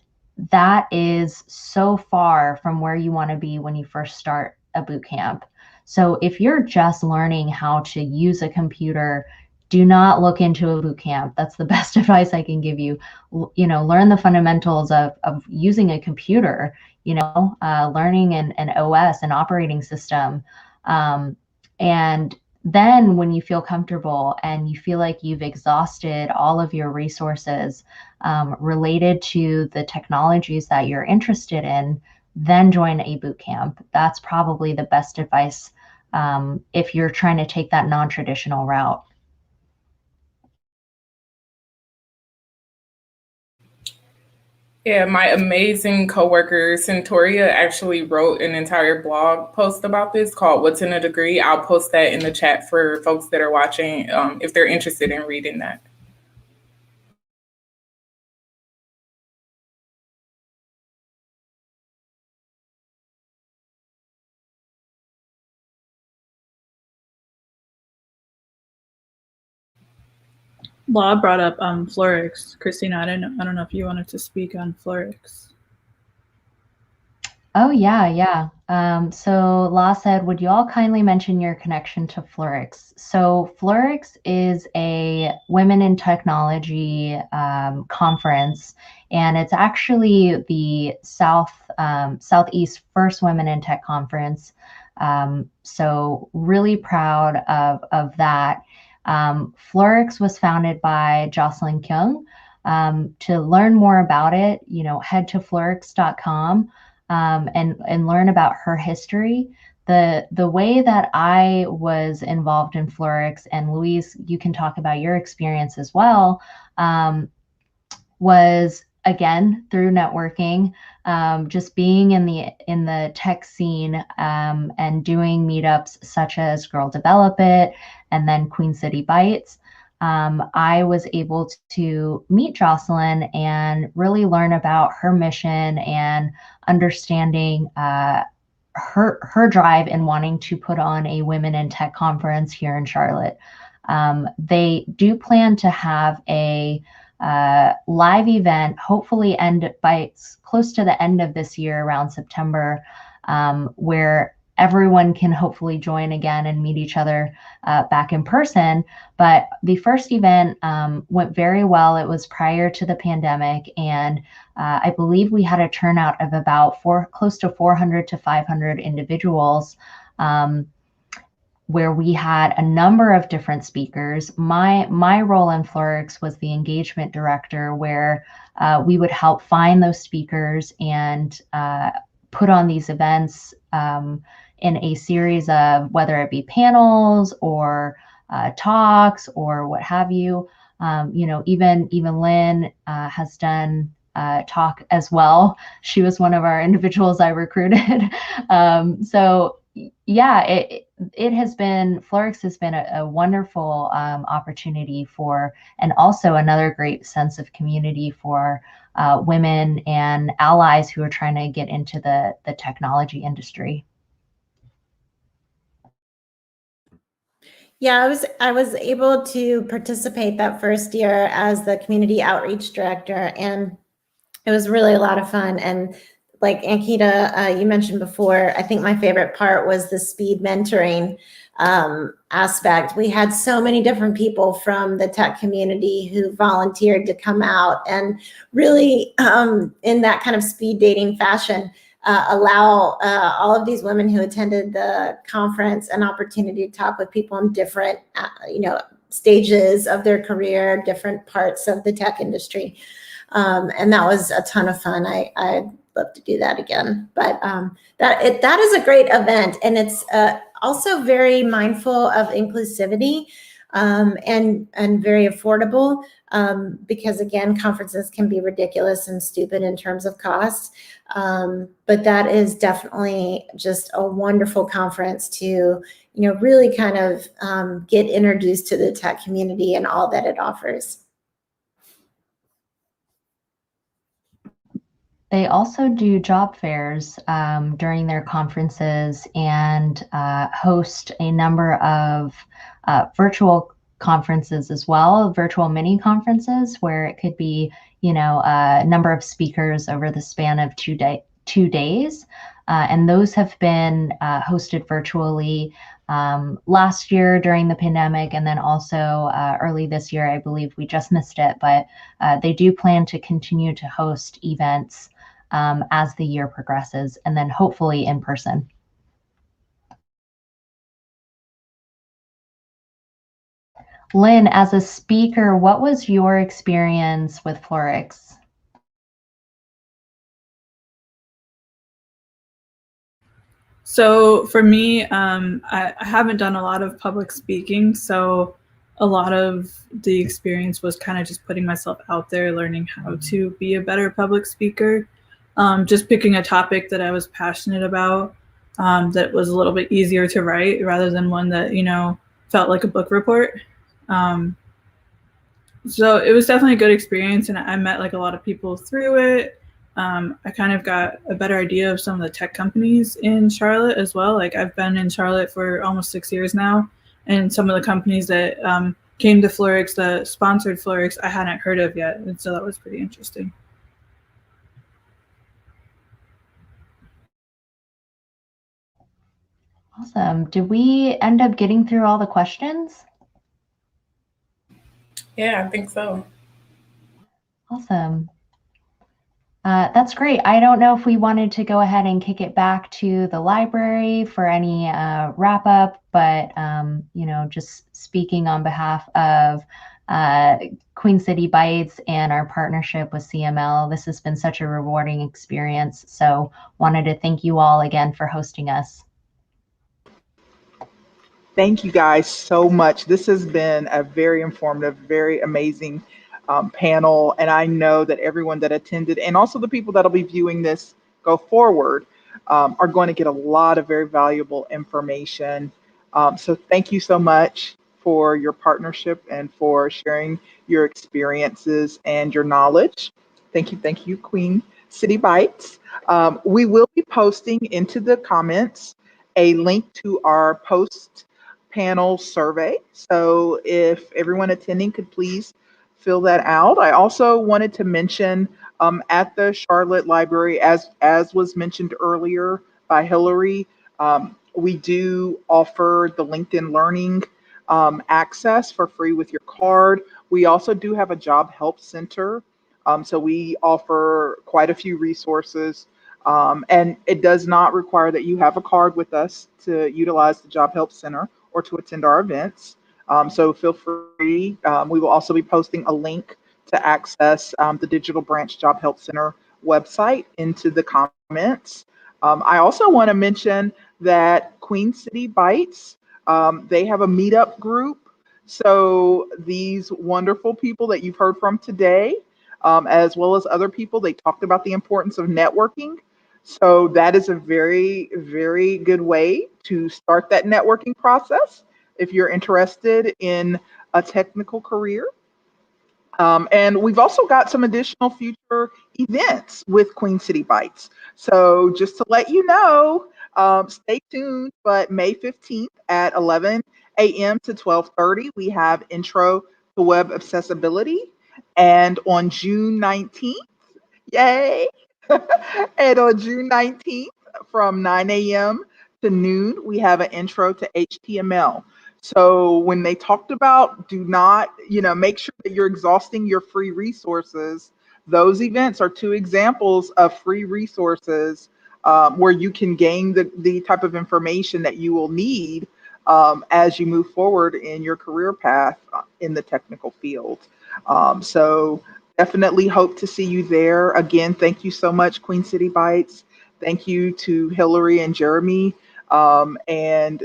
that is so far from where you want to be when you first start a boot camp. So if you're just learning how to use a computer, do not look into a boot camp. That's the best advice I can give you. Learn the fundamentals of using a computer, learning an OS, an operating system. And then when you feel comfortable and you feel like you've exhausted all of your resources related to the technologies that you're interested in, then join a boot camp. That's probably the best advice if you're trying to take that non-traditional route. Yeah, my amazing coworker Centauria actually wrote an entire blog post about this called "What's in a Degree." I'll post that in the chat for folks that are watching if they're interested in reading that. Law brought up Florix. Christina, I don't know if you wanted to speak on Florix. Oh, yeah. So Law said, would you all kindly mention your connection to Florix? So Florix is a Women in Technology conference, and it's actually the Southeast first Women in Tech conference. So really proud of that. Florix was founded by Jocelyn Kyung. To learn more about it, head to florix.com. And learn about her history. The way that I was involved in Florix, and Louise, you can talk about your experience as well, was again through networking, just being in the tech scene, and doing meetups such as Girl Develop It and then Queen City Bytes. I was able to meet Jocelyn and really learn about her mission and understanding her drive in wanting to put on a Women in Tech conference here in Charlotte. They do plan to have a live event, hopefully by close to the end of this year, around September, where everyone can hopefully join again and meet each other back in person. But the first event went very well. It was prior to the pandemic, and I believe we had a turnout of about close to 400 to 500 individuals, where we had a number of different speakers. My role in Florix was the engagement director, where we would help find those speakers and put on these events in a series of, whether it be panels or talks or what have you. Even Lynn has done talk as well. She was one of our individuals I recruited. So yeah, Florix has been a wonderful opportunity and also another great sense of community for women and allies who are trying to get into the technology industry. Yeah, I was able to participate that first year as the community outreach director, and it was really a lot of fun. And like Ankita, you mentioned before, I think my favorite part was the speed mentoring aspect. We had so many different people from the tech community who volunteered to come out and really, in that kind of speed dating fashion, allow all of these women who attended the conference an opportunity to talk with people in different, stages of their career, different parts of the tech industry. And that was a ton of fun. I'd love to do that again. But that is a great event, and it's also very mindful of inclusivity, and very affordable, because again, conferences can be ridiculous and stupid in terms of cost. But that is definitely just a wonderful conference to, really kind of get introduced to the tech community and all that it offers. They also do job fairs during their conferences, and host a number of virtual conferences as well, virtual mini conferences, where it could be, a number of speakers over the span of 2 days. And those have been hosted virtually last year during the pandemic, and then also early this year. I believe we just missed it, but they do plan to continue to host events as the year progresses, and then hopefully in person. Lynn, as a speaker, what was your experience with Florix? So for me, I haven't done a lot of public speaking, so a lot of the experience was kind of just putting myself out there, learning how to be a better public speaker, just picking a topic that I was passionate about, that was a little bit easier to write rather than one that, felt like a book report. So it was definitely a good experience, and I met like a lot of people through it. I kind of got a better idea of some of the tech companies in Charlotte as well. Like I've been in Charlotte for almost 6 years now, and some of the companies that came to Florix, the sponsored Florix, I hadn't heard of yet. And so that was pretty interesting. Awesome. Did we end up getting through all the questions? Yeah, I think so. Awesome. That's great. I don't know if we wanted to go ahead and kick it back to the library for any wrap up, but you know, just speaking on behalf of Queen City Bytes and our partnership with CML, this has been such a rewarding experience. So wanted to thank you all again for hosting us. Thank you guys so much. This has been a very informative, very amazing panel. And I know that everyone that attended and also the people that'll be viewing this go forward are going to get a lot of very valuable information. So thank you so much for your partnership and for sharing your experiences and your knowledge. Thank you, Queen City Bytes. We will be posting into the comments a link to our post-panel survey. So if everyone attending could please fill that out. I also wanted to mention at the Charlotte Library, as was mentioned earlier by Hillary, we do offer the LinkedIn Learning access for free with your card. We also do have a job help center. So we offer quite a few resources, and it does not require that you have a card with us to utilize the Job Help Center or to attend our events. So feel free. We will also be posting a link to access the Digital Branch Job Help Center website into the comments. I also want to mention that Queen City Bytes, they have a meetup group. So these wonderful people that you've heard from today, as well as other people, they talked about the importance of networking. So that is a very, very good way to start that networking process if you're interested in a technical career. And we've also got some additional future events with Queen City Bytes. So just to let you know, stay tuned, but May 15th at 11 a.m. to 12:30, we have Intro to Web Accessibility. And on June 19th, yay! And on June 19th from 9 a.m. to noon, we have an Intro to HTML. So when they talked about do not, make sure that you're exhausting your free resources, those events are two examples of free resources where you can gain the type of information that you will need as you move forward in your career path in the technical field. So definitely hope to see you there. Again, thank you so much, Queen City Bytes. Thank you to Hillary and Jeremy. And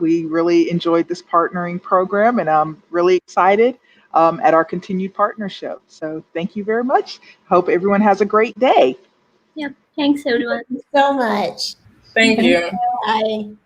we really enjoyed this partnering program, and I'm really excited at our continued partnership. So thank you very much. Hope everyone has a great day. Yeah, thanks everyone. Thank you so much. Thank you. Bye.